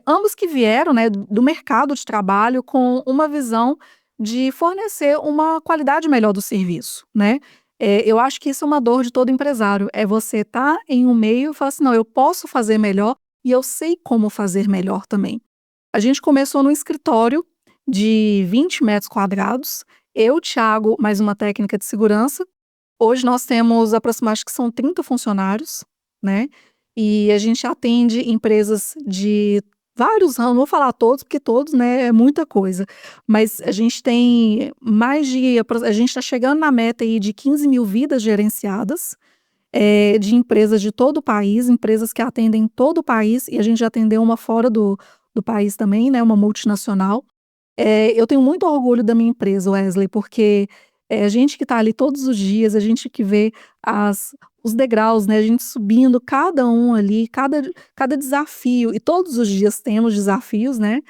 S2: ambos que vieram, né, do mercado de trabalho com uma visão de fornecer uma qualidade melhor do serviço, né? Eu acho que isso é uma dor de todo empresário, é você estar em um meio e falar assim, não, eu posso fazer melhor e eu sei como fazer melhor também. A gente começou num escritório de 20 metros quadrados, eu, Thiago, mais uma técnica de segurança. Hoje nós temos aproximadamente que são 30 funcionários, né? E a gente atende empresas de vários ramos, não vou falar todos, porque todos, né, é muita coisa. Mas a gente tem a gente está chegando na meta aí de 15 mil vidas gerenciadas, de empresas de todo o país, empresas que atendem todo o país, e a gente já atendeu uma fora do país também, né, uma multinacional. Eu tenho muito orgulho da minha empresa, Wesley, porque a gente que está ali todos os dias, a gente que vê os degraus, né, a gente subindo cada um ali, cada desafio, e todos os dias temos desafios, né?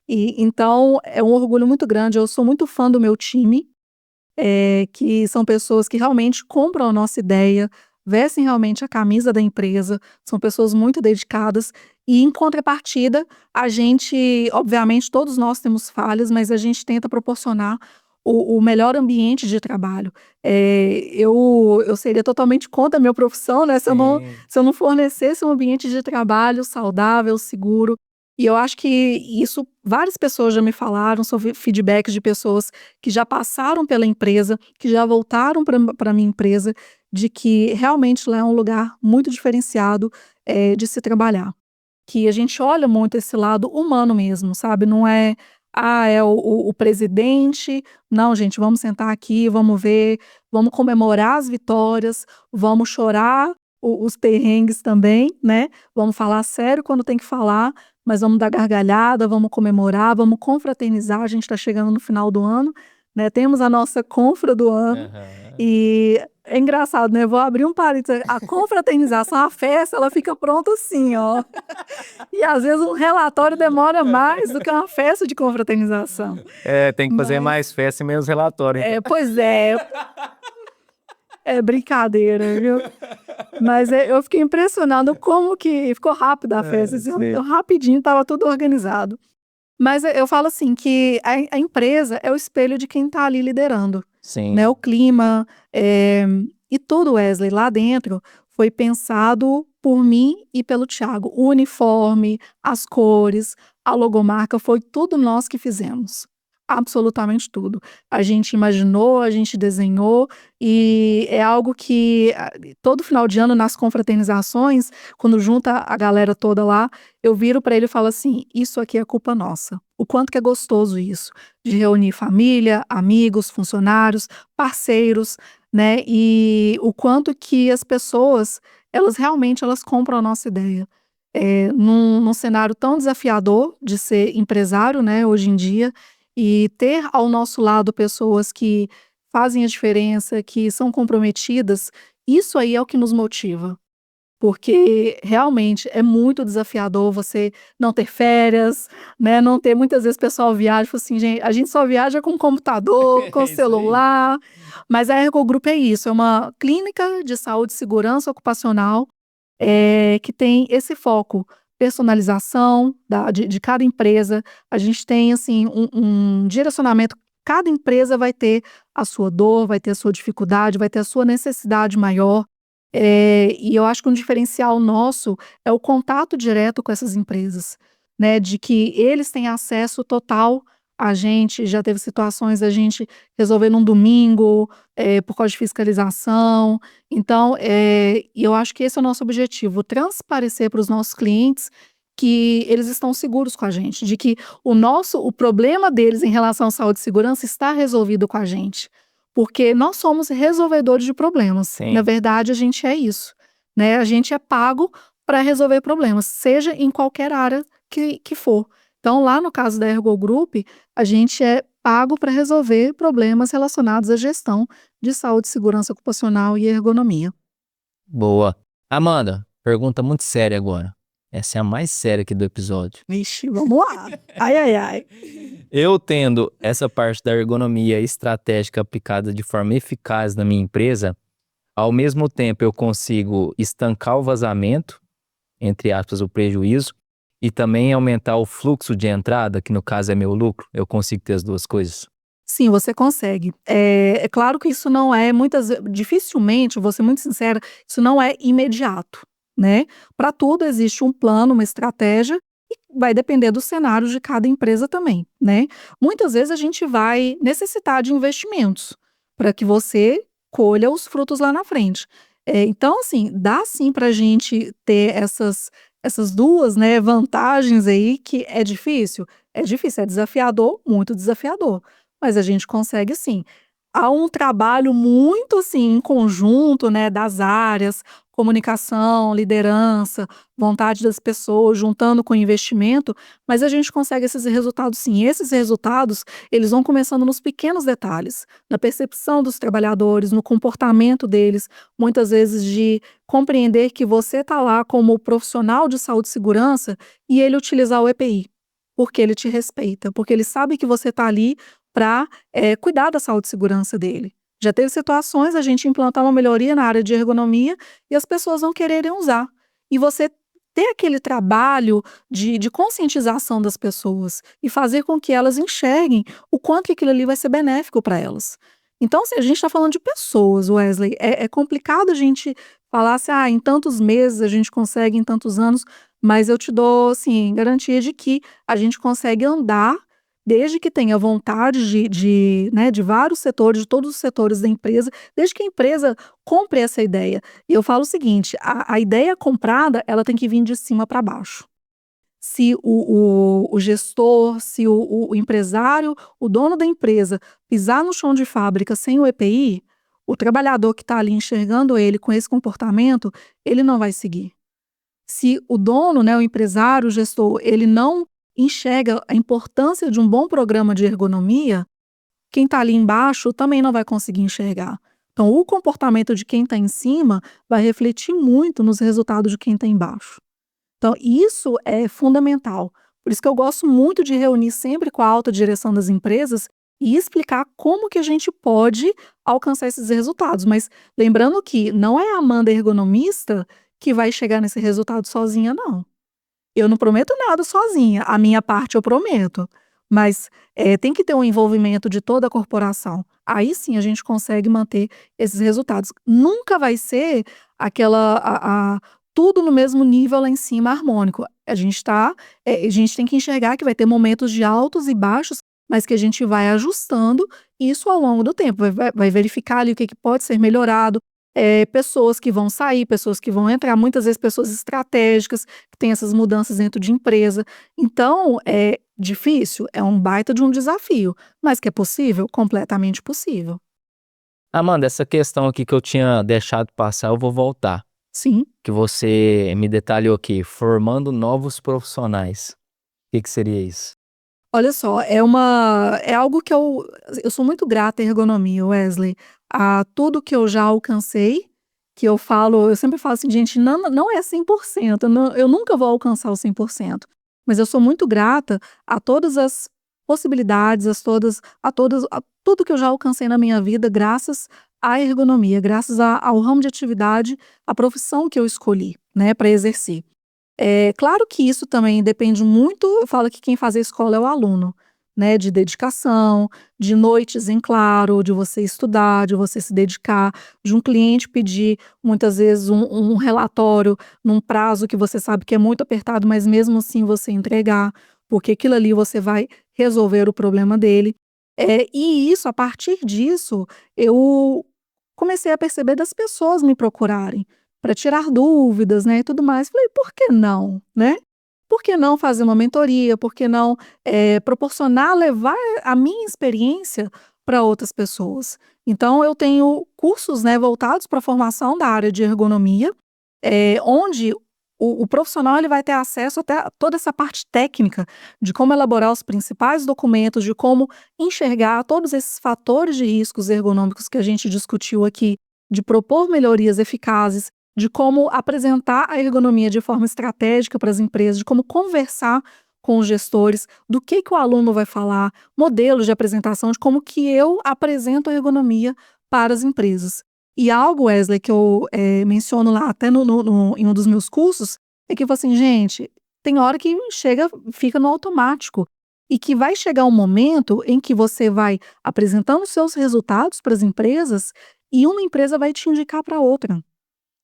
S2: E então é um orgulho muito grande. Eu sou muito fã do meu time, que são pessoas que realmente compram a nossa ideia, vestem realmente a camisa da empresa, são pessoas muito dedicadas e, em contrapartida, a gente, obviamente, todos nós temos falhas, mas a gente tenta proporcionar o melhor ambiente de trabalho. Eu seria totalmente contra a minha profissão, né, se eu não fornecesse um ambiente de trabalho saudável, seguro. E eu acho que isso várias pessoas já me falaram, são feedbacks de pessoas que já passaram pela empresa, que já voltaram para a minha empresa, de que realmente lá é um lugar muito diferenciado, de se trabalhar. Que a gente olha muito esse lado humano mesmo, sabe? Não é, é o presidente. Não, gente, vamos sentar aqui, vamos ver, vamos comemorar as vitórias, vamos chorar os perrengues também, né? Vamos falar sério quando tem que falar, mas vamos dar gargalhada, vamos comemorar, vamos confraternizar. A gente está chegando no final do ano, né? Temos a nossa confra do ano.
S1: Aham.
S2: E é engraçado, né? Vou abrir um parênteses. A confraternização, a festa, ela fica pronta assim, ó. E às vezes um relatório demora mais do que uma festa de confraternização.
S1: Tem que fazer
S2: Mas,
S1: mais festa e menos relatório, então.
S2: pois é. É brincadeira, viu? Mas eu fiquei impressionado como que ficou rápido a festa. Assim,
S1: Sim.
S2: rapidinho, estava tudo organizado. Mas eu falo assim, que a empresa é o espelho de quem está ali liderando,
S1: Sim.
S2: né? O clima, e tudo, Wesley, lá dentro foi pensado por mim e pelo Thiago. O uniforme, as cores, a logomarca, foi tudo nós que fizemos. Absolutamente tudo. A gente imaginou, a gente desenhou, e é algo que todo final de ano, nas confraternizações, quando junta a galera toda lá, eu viro para ele e falo assim: isso aqui é culpa nossa. O quanto que é gostoso isso, de reunir família, amigos, funcionários, parceiros, né? E o quanto que as pessoas, elas realmente compram a nossa ideia. Num cenário tão desafiador de ser empresário, né, hoje em dia, e ter ao nosso lado pessoas que fazem a diferença, que são comprometidas, isso aí é o que nos motiva. Porque realmente é muito desafiador você não ter férias, né, não ter, muitas vezes o pessoal viaja, fala assim: "Gente, a gente só viaja com computador, com
S1: É isso aí.
S2: celular", mas a Ergogrupo é isso, é uma clínica de saúde e segurança ocupacional, que tem esse foco, personalização de cada empresa. A gente tem, assim, um direcionamento, cada empresa vai ter a sua dor, vai ter a sua dificuldade, vai ter a sua necessidade maior. E eu acho que um diferencial nosso é o contato direto com essas empresas, né, de que eles têm acesso total a gente. Já teve situações da gente resolver num domingo, por causa de fiscalização. Então, e eu acho que esse é o nosso objetivo, transparecer para os nossos clientes que eles estão seguros com a gente, de que o problema deles em relação à saúde e segurança está resolvido com a gente. Porque nós somos resolvedores de problemas.
S1: Sim.
S2: Na verdade, a gente é isso, né? A gente é pago para resolver problemas, seja em qualquer área que for. Então, lá no caso da Ergogrupo, a gente é pago para resolver problemas relacionados à gestão de saúde, segurança ocupacional e ergonomia.
S1: Boa. Amanda, pergunta muito séria agora. Essa é a mais séria aqui do episódio.
S2: Vixe, vamos lá. Ai, ai, ai.
S1: Eu tendo essa parte da ergonomia estratégica aplicada de forma eficaz na minha empresa, ao mesmo tempo eu consigo estancar o vazamento, entre aspas, o prejuízo, e também aumentar o fluxo de entrada, que no caso é meu lucro. Eu consigo ter as duas coisas?
S2: Sim, você consegue. É claro que isso não é dificilmente, vou ser muito sincera, isso não é imediato, né? Para tudo existe um plano, uma estratégia, e vai depender do cenário de cada empresa também, né? Muitas vezes a gente vai necessitar de investimentos para que você colha os frutos lá na frente. Então, assim, dá sim para a gente ter essas duas, né, vantagens aí, que é difícil, é desafiador, muito desafiador, mas a gente consegue sim. Há um trabalho muito, assim, em conjunto, né, das áreas, comunicação, liderança, vontade das pessoas, juntando com investimento, mas a gente consegue esses resultados sim. Esses resultados, eles vão começando nos pequenos detalhes, na percepção dos trabalhadores, no comportamento deles, muitas vezes de compreender que você está lá como profissional de saúde e segurança e ele utilizar o EPI, porque ele te respeita, porque ele sabe que você está ali para cuidar da saúde e segurança dele. Já teve situações a gente implantar uma melhoria na área de ergonomia e as pessoas não quererem usar. E você ter aquele trabalho de conscientização das pessoas e fazer com que elas enxerguem o quanto que aquilo ali vai ser benéfico para elas. Então, se a gente está falando de pessoas, Wesley, é complicado a gente falar assim, em tantos meses a gente consegue, em tantos anos, mas eu te dou, assim, garantia de que a gente consegue andar desde que tenha vontade né, de vários setores, de todos os setores da empresa, desde que a empresa compre essa ideia. E eu falo o seguinte, a ideia comprada, ela tem que vir de cima para baixo. Se o gestor, se o empresário, o dono da empresa pisar no chão de fábrica sem o EPI, o trabalhador que está ali enxergando ele com esse comportamento, ele não vai seguir. Se o dono, né, o empresário, o gestor, ele não enxerga a importância de um bom programa de ergonomia, quem está ali embaixo também não vai conseguir enxergar. Então, o comportamento de quem está em cima vai refletir muito nos resultados de quem está embaixo. Então, isso é fundamental. Por isso que eu gosto muito de reunir sempre com a alta direção das empresas e explicar como que a gente pode alcançar esses resultados. Mas lembrando que não é a Amanda ergonomista que vai chegar nesse resultado sozinha, não. Eu não prometo nada sozinha, a minha parte eu prometo, mas, tem que ter um envolvimento de toda a corporação. Aí sim a gente consegue manter esses resultados. Nunca vai ser aquela tudo no mesmo nível lá em cima harmônico. A gente tem que enxergar que vai ter momentos de altos e baixos, mas que a gente vai ajustando isso ao longo do tempo, vai verificar ali o que pode ser melhorado, pessoas que vão sair, pessoas que vão entrar, muitas vezes pessoas estratégicas, que têm essas mudanças dentro de empresa. Então, é difícil, é um baita de um desafio, mas que é possível? Completamente possível.
S1: Amanda, essa questão aqui que eu tinha deixado passar, eu vou voltar.
S2: Sim.
S1: Que você me detalhou aqui, formando novos profissionais. O que seria isso?
S2: Olha só, é algo que eu sou muito grata à ergonomia, Wesley, a tudo que eu já alcancei, que eu sempre falo assim: "Gente, não é 100%, eu nunca vou alcançar o 100%, mas eu sou muito grata a todas as possibilidades, a tudo que eu já alcancei na minha vida graças à ergonomia, graças ao ramo de atividade, à profissão que eu escolhi, né, para exercer. É claro que isso também depende muito, eu falo que quem faz a escola é o aluno, né, de dedicação, de noites em claro, de você estudar, de você se dedicar, de um cliente pedir muitas vezes um relatório num prazo que você sabe que é muito apertado, mas mesmo assim você entregar, porque aquilo ali você vai resolver o problema dele. E isso, a partir disso, eu comecei a perceber das pessoas me procurarem para tirar dúvidas, né, e tudo mais. Falei: "Por que não?", né. Por que não fazer uma mentoria? Por que não, proporcionar, levar a minha experiência para outras pessoas? Então eu tenho cursos, né, voltados para a formação da área de ergonomia, onde o profissional ele vai ter acesso até a toda essa parte técnica de como elaborar os principais documentos, de como enxergar todos esses fatores de riscos ergonômicos que a gente discutiu aqui, de propor melhorias eficazes, de como apresentar a ergonomia de forma estratégica para as empresas, de como conversar com os gestores, do que o aluno vai falar, modelos de apresentação, de como que eu apresento a ergonomia para as empresas. E algo, Wesley, que eu menciono lá até em um dos meus cursos, é que eu falo assim, gente, tem hora que fica no automático. E que vai chegar um momento em que você vai apresentando seus resultados para as empresas e uma empresa vai te indicar para outra.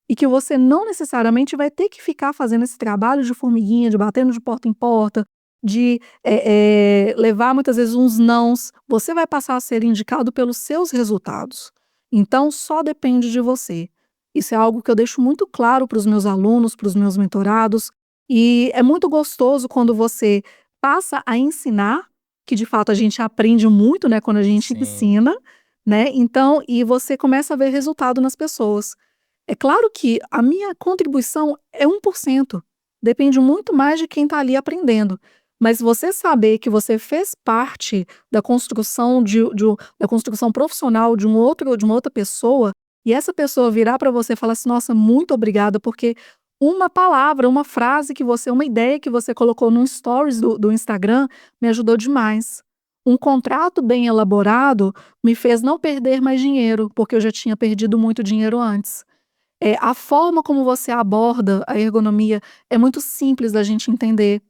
S2: e que você não necessariamente vai ter que ficar fazendo esse trabalho de formiguinha, de batendo de porta em porta, de levar muitas vezes uns nãos. Você vai passar a ser indicado pelos seus resultados. Então, só depende de você. Isso é algo que eu deixo muito claro para os meus alunos, para os meus mentorados, e é muito gostoso quando você passa a ensinar, que de fato a gente aprende muito, né, quando a gente
S1: Sim.
S2: ensina, né? Então, e você começa a ver resultado nas pessoas. É claro que a minha contribuição é 1%. Depende muito mais de quem está ali aprendendo. Mas você saber que você fez parte da construção da construção profissional de uma outra pessoa, e essa pessoa virar para você e falar assim: nossa, muito obrigada, porque uma palavra, uma frase que você, uma ideia que você colocou no stories do Instagram me ajudou demais. Um contrato bem elaborado me fez não perder mais dinheiro, porque eu já tinha perdido muito dinheiro antes. A forma como você aborda a ergonomia é muito simples da gente entender.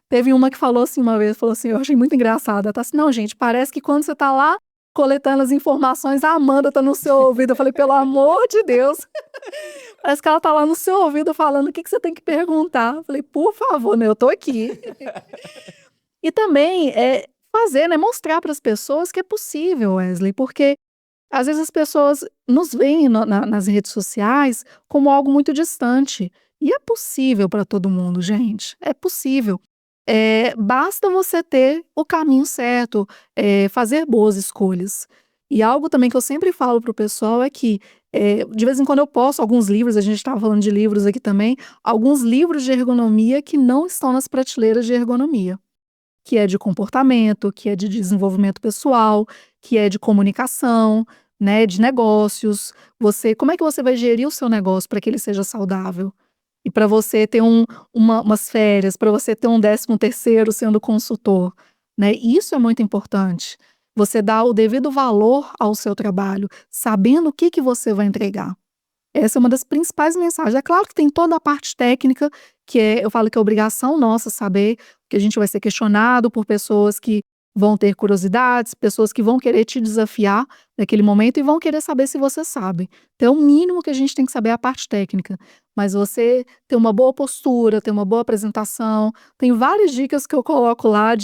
S2: Teve uma que falou assim uma vez, falou assim, eu achei muito engraçada, tá assim: "Não, gente, parece que quando você tá lá coletando as informações, a Amanda tá no seu ouvido". Eu falei: "Pelo amor de Deus". Parece que ela tá lá no seu ouvido falando o que você tem que perguntar. Eu falei: "Por favor, né, eu tô aqui". E também, fazer, né, mostrar para as pessoas que é possível, Wesley, porque às vezes as pessoas nos veem nas redes sociais como algo muito distante. E é possível para todo mundo, gente. É possível. Basta você ter o caminho certo, fazer boas escolhas. E algo também que eu sempre falo para o pessoal é que, de vez em quando eu posto alguns livros, a gente estava falando de livros aqui também, alguns livros de ergonomia que não estão nas prateleiras de ergonomia, que é de comportamento, que é de desenvolvimento pessoal, que é de comunicação, né, de negócios. Como é que você vai gerir o seu negócio para que ele seja saudável? E para você ter umas férias, para você ter um 13º sendo consultor, né? Isso é muito importante. Você dá o devido valor ao seu trabalho, sabendo o que você vai entregar. Essa é uma das principais mensagens. É claro que tem toda a parte técnica, eu falo que é obrigação nossa saber, que a gente vai ser questionado por pessoas que vão ter curiosidades, pessoas que vão querer te desafiar naquele momento e vão querer saber se você sabe. Então, o mínimo que a gente tem que saber é a parte técnica. Mas você ter uma boa postura, ter uma boa apresentação. Tem várias dicas que eu coloco lá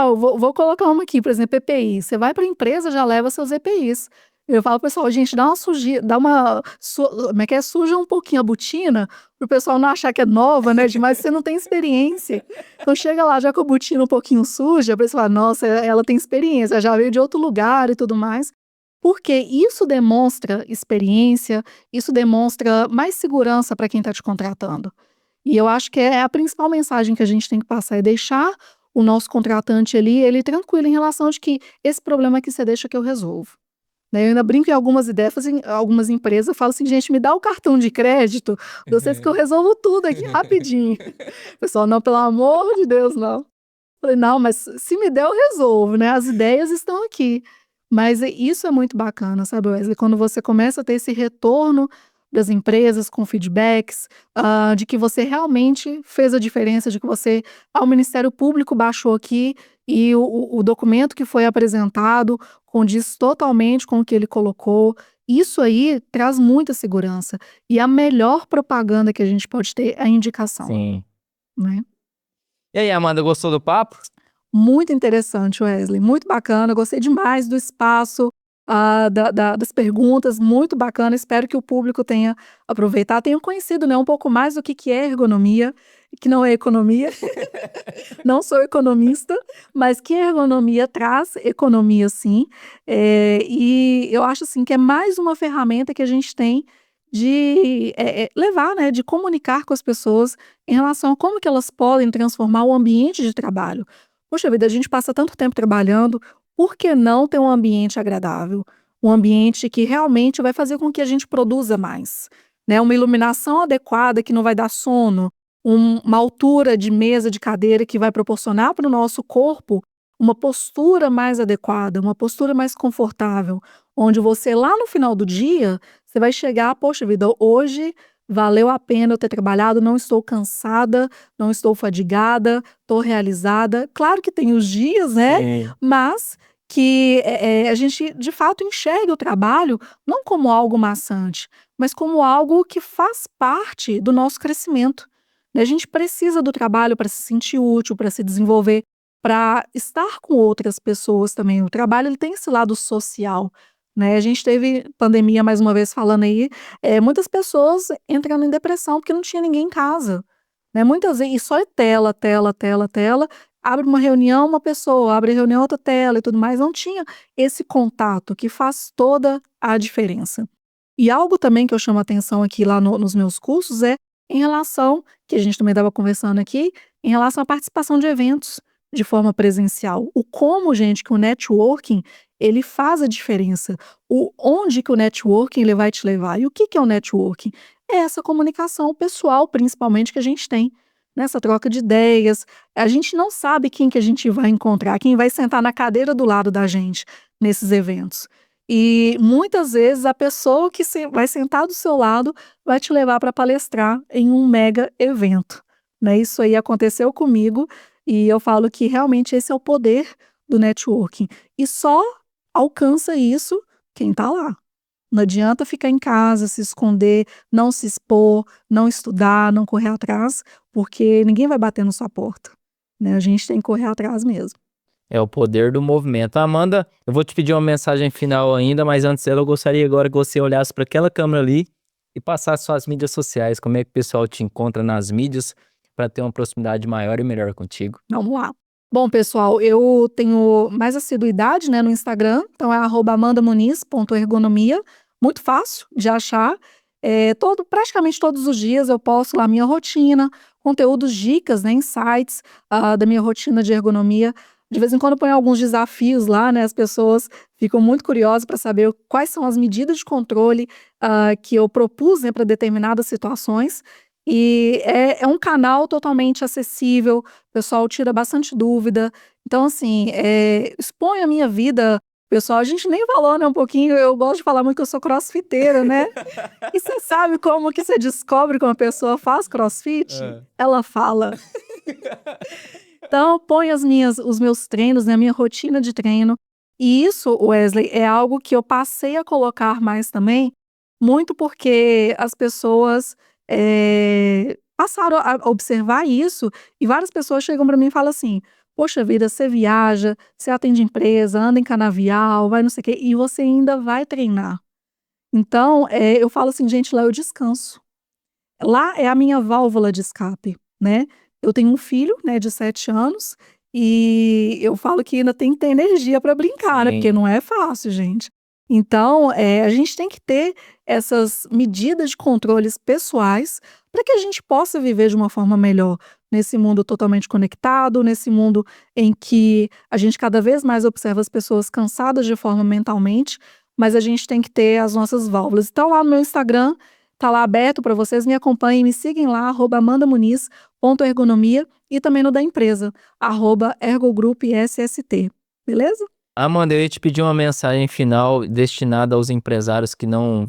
S2: eu vou colocar uma aqui, por exemplo, EPI. Você vai para a empresa, já leva seus EPIs. Eu falo pro pessoal: "Gente, dá uma sujinha, como é que é? Suja um pouquinho a botina, para o pessoal não achar que é nova, né, demais, você não tem experiência". Então chega lá já com a botina um pouquinho suja, a pessoa fala: "Nossa, ela tem experiência, já veio de outro lugar e tudo mais". Porque isso demonstra experiência, isso demonstra mais segurança para quem está te contratando. E eu acho que é a principal mensagem que a gente tem que passar, é deixar o nosso contratante ali, ele tranquilo em relação de que esse problema aqui você deixa que eu resolvo. Né, eu ainda brinco em algumas ideias, assim, algumas empresas, eu falo assim: "Gente, me dá o cartão de crédito de vocês que eu resolvo tudo aqui rapidinho". O pessoal: "Não, pelo amor de Deus, não". Falei: "Não, mas se me der eu resolvo, né, as ideias estão aqui". Mas isso é muito bacana, sabe, Wesley, quando você começa a ter esse retorno das empresas com feedbacks, de que você realmente fez a diferença, de que o Ministério Público baixou aqui e o documento que foi apresentado condiz totalmente com o que ele colocou. Isso aí traz muita segurança. E a melhor propaganda que a gente pode ter é a indicação,
S1: Sim.
S2: né.
S1: E aí, Amanda, gostou do papo?
S2: Muito interessante, Wesley, muito bacana, gostei demais do espaço, das perguntas, muito bacana, espero que o público tenha aproveitado, tenha conhecido, né, um pouco mais do que é ergonomia, que não é economia, não sou economista, mas que a ergonomia traz economia sim, e eu acho assim que é mais uma ferramenta que a gente tem de, levar, né, de comunicar com as pessoas em relação a como que elas podem transformar o ambiente de trabalho. Poxa vida, a gente passa tanto tempo trabalhando, por que não ter um ambiente agradável? Um ambiente que realmente vai fazer com que a gente produza mais, né? Uma iluminação adequada que não vai dar sono, uma altura de mesa, de cadeira que vai proporcionar para o nosso corpo uma postura mais adequada, uma postura mais confortável, onde você lá no final do dia, você vai chegar, poxa vida, hoje valeu a pena eu ter trabalhado, não estou cansada, não estou fadigada, estou realizada. Claro que tem os dias, né,
S1: Sim.
S2: mas que a gente, de fato, enxergue o trabalho não como algo maçante, mas como algo que faz parte do nosso crescimento, né? A gente precisa do trabalho para se sentir útil, para se desenvolver, para estar com outras pessoas também. O trabalho ele tem esse lado social, né? A gente teve pandemia, mais uma vez falando aí, muitas pessoas entrando em depressão porque não tinha ninguém em casa, né? Muitas vezes, e só é tela, tela, tela, tela. Abre uma reunião, uma pessoa, abre reunião, outra tela e tudo mais. Não tinha esse contato que faz toda a diferença. E algo também que eu chamo a atenção aqui lá nos meus cursos é em relação, que a gente também estava conversando aqui, em relação à participação de eventos de forma presencial. O como, gente, que o networking ele faz a diferença. Onde que o networking ele vai te levar. E o que é o networking? É essa comunicação pessoal, principalmente, que a gente tem. Nessa troca de ideias, a gente não sabe quem que a gente vai encontrar, quem vai sentar na cadeira do lado da gente nesses eventos. E muitas vezes a pessoa que vai sentar do seu lado vai te levar para palestrar em um mega evento, né? Isso aí aconteceu comigo e eu falo que realmente esse é o poder do networking. E só alcança isso quem está lá. Não adianta ficar em casa, se esconder, não se expor, não estudar, não correr atrás, porque ninguém vai bater na sua porta, né? A gente tem que correr atrás mesmo.
S1: É o poder do movimento. Amanda, eu vou te pedir uma mensagem final ainda, mas antes dela eu gostaria agora que você olhasse para aquela câmera ali e passasse suas mídias sociais. Como é que o pessoal te encontra nas mídias para ter uma proximidade maior e melhor contigo?
S2: Vamos lá. Bom, pessoal, eu tenho mais assiduidade, né, no Instagram, então é @amandamuniz.ergonomia, muito fácil de achar. Praticamente todos os dias eu posto lá a minha rotina, conteúdos, dicas, né, insights da minha rotina de ergonomia. De vez em quando eu ponho alguns desafios lá, né, as pessoas ficam muito curiosas para saber quais são as medidas de controle que eu propus, né, para determinadas situações. E é um canal totalmente acessível, o pessoal tira bastante dúvida. Então, assim, expõe a minha vida pessoal. A gente nem falou, né, um pouquinho, eu gosto de falar muito que eu sou crossfiteira, né? E você sabe como que você descobre que uma pessoa faz crossfit? Ela fala. Então, põe os meus treinos, né, a minha rotina de treino. E isso, Wesley, é algo que eu passei a colocar mais também, muito porque as pessoas passaram a observar isso, e várias pessoas chegam para mim e falam assim: poxa vida, você viaja, você atende empresa, anda em canavial, vai não sei o quê, e você ainda vai treinar. Então, eu falo assim, gente, lá eu descanso. Lá é a minha válvula de escape, né. Eu tenho um filho, né, de 7 anos, e eu falo que ainda tem que ter energia para brincar, né,
S1: Sim.
S2: porque não é fácil, gente. Então, a gente tem que ter essas medidas de controles pessoais para que a gente possa viver de uma forma melhor nesse mundo totalmente conectado, nesse mundo em que a gente cada vez mais observa as pessoas cansadas de forma mentalmente, mas a gente tem que ter as nossas válvulas. Então lá no meu Instagram tá lá aberto para vocês, me acompanhem, me sigam lá, @amandamuniz.ergonomia, e também no da empresa, @ergogroup_sst, beleza?
S1: Amanda, eu ia te pedir uma mensagem final destinada aos empresários que não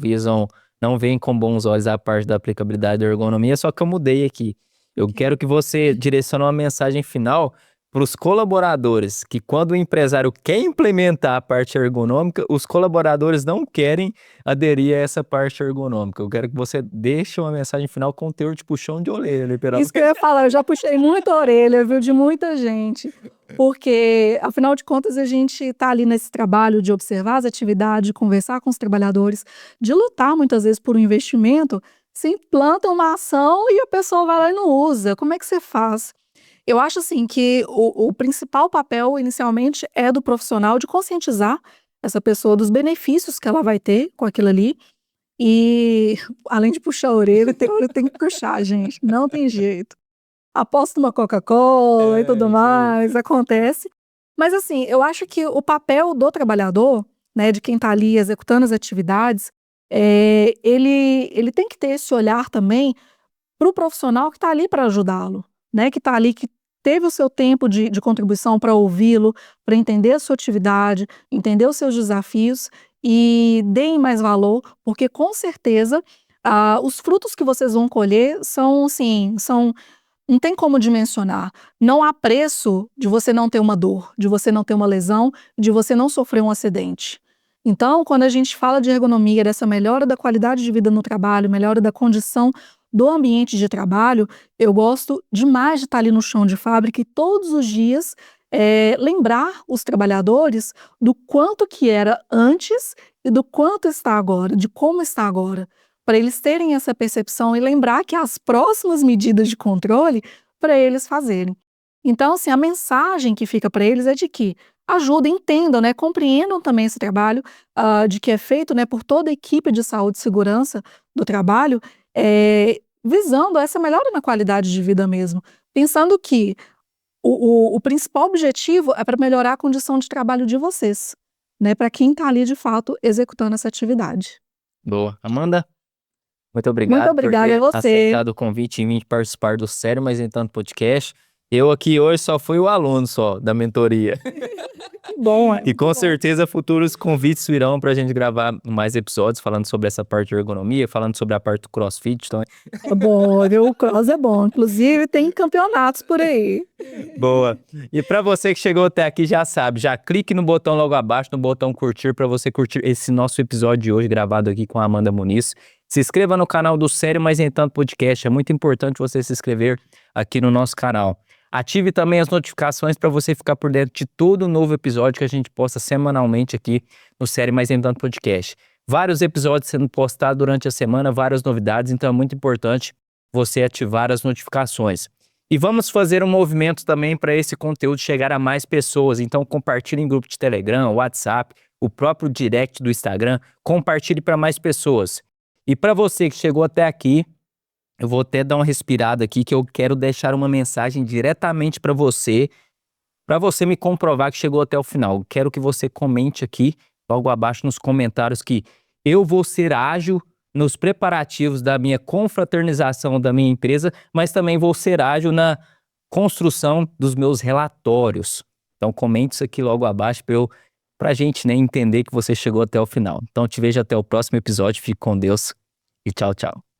S1: veem com bons olhos a parte da aplicabilidade da ergonomia, só que eu mudei aqui. Eu quero que você direcione uma mensagem final para os colaboradores, que quando o empresário quer implementar a parte ergonômica, os colaboradores não querem aderir a essa parte ergonômica. Eu quero que você deixe uma mensagem final com teor de puxão de orelha, literalmente.
S2: Isso que eu ia falar, eu já puxei muita orelha, viu, de muita gente. Porque, afinal de contas, a gente tá ali nesse trabalho de observar as atividades, de conversar com os trabalhadores, de lutar muitas vezes por um investimento. Você implanta uma ação e a pessoa vai lá e não usa. Como é que você faz? Eu acho assim que o principal papel inicialmente é do profissional de conscientizar essa pessoa dos benefícios que ela vai ter com aquilo ali. E além de puxar a orelha, tem que puxar, gente. Não tem jeito. Aposto numa Coca-Cola e tudo
S1: Isso aí.
S2: mais, acontece. Mas assim, eu acho que o papel do trabalhador, né, de quem está ali executando as atividades, ele tem que ter esse olhar também para o profissional que está ali para ajudá-lo, né, que está ali, que teve o seu tempo de contribuição para ouvi-lo, para entender a sua atividade, entender os seus desafios e deem mais valor, porque com certeza os frutos que vocês vão colher são, assim, são não tem como dimensionar. Não há preço de você não ter uma dor, de você não ter uma lesão, de você não sofrer um acidente. Então, quando a gente fala de ergonomia, dessa melhora da qualidade de vida no trabalho, melhora da condição do ambiente de trabalho, eu gosto demais de estar ali no chão de fábrica e todos os dias lembrar os trabalhadores do quanto que era antes e do quanto está agora, de como está agora, para eles terem essa percepção e lembrar que as próximas medidas de controle para eles fazerem. Então, assim, a mensagem que fica para eles é de que ajudem, entendam, né, compreendam também esse trabalho de que é feito, né, por toda a equipe de saúde e segurança do trabalho, visando essa melhora na qualidade de vida mesmo, pensando que o principal objetivo é para melhorar a condição de trabalho de vocês, né, para quem está ali de fato executando essa atividade.
S1: Boa. Amanda, muito
S2: Muito
S1: obrigado por
S2: obrigada
S1: ter
S2: a você.
S1: aceitado o convite e vir participar do Sério Mas Nem Tanto podcast. Eu aqui hoje só fui o aluno só da mentoria.
S2: Que bom,
S1: E com certeza futuros convites virão para a gente gravar mais episódios falando sobre essa parte de ergonomia, falando sobre a parte do CrossFit. Então,
S2: É bom, viu? O cross é bom. Inclusive, tem campeonatos por aí.
S1: boa. E para você que chegou até aqui, já sabe, já clique no botão logo abaixo, no botão curtir, para você curtir esse nosso episódio de hoje, gravado aqui com a Amanda Muniz. Se inscreva no canal do Sério Mas Nem Tanto podcast. É muito importante você se inscrever aqui no nosso canal. Ative também as notificações para você ficar por dentro de todo novo episódio que a gente posta semanalmente aqui no Sério Mais Nem Tanto podcast. Vários episódios sendo postados durante a semana, várias novidades, então é muito importante você ativar as notificações. E vamos fazer um movimento também para esse conteúdo chegar a mais pessoas, então compartilhe em grupo de Telegram, WhatsApp, o próprio direct do Instagram, compartilhe para mais pessoas. E para você que chegou até aqui, eu vou até dar uma respirada aqui que eu quero deixar uma mensagem diretamente para você me comprovar que chegou até o final. Quero que você comente aqui, logo abaixo nos comentários, que eu vou ser ágil nos preparativos da minha confraternização da minha empresa, mas também vou ser ágil na construção dos meus relatórios. Então comente isso aqui logo abaixo pra gente, né, entender que você chegou até o final. Então te vejo até o próximo episódio. Fique com Deus e tchau, tchau.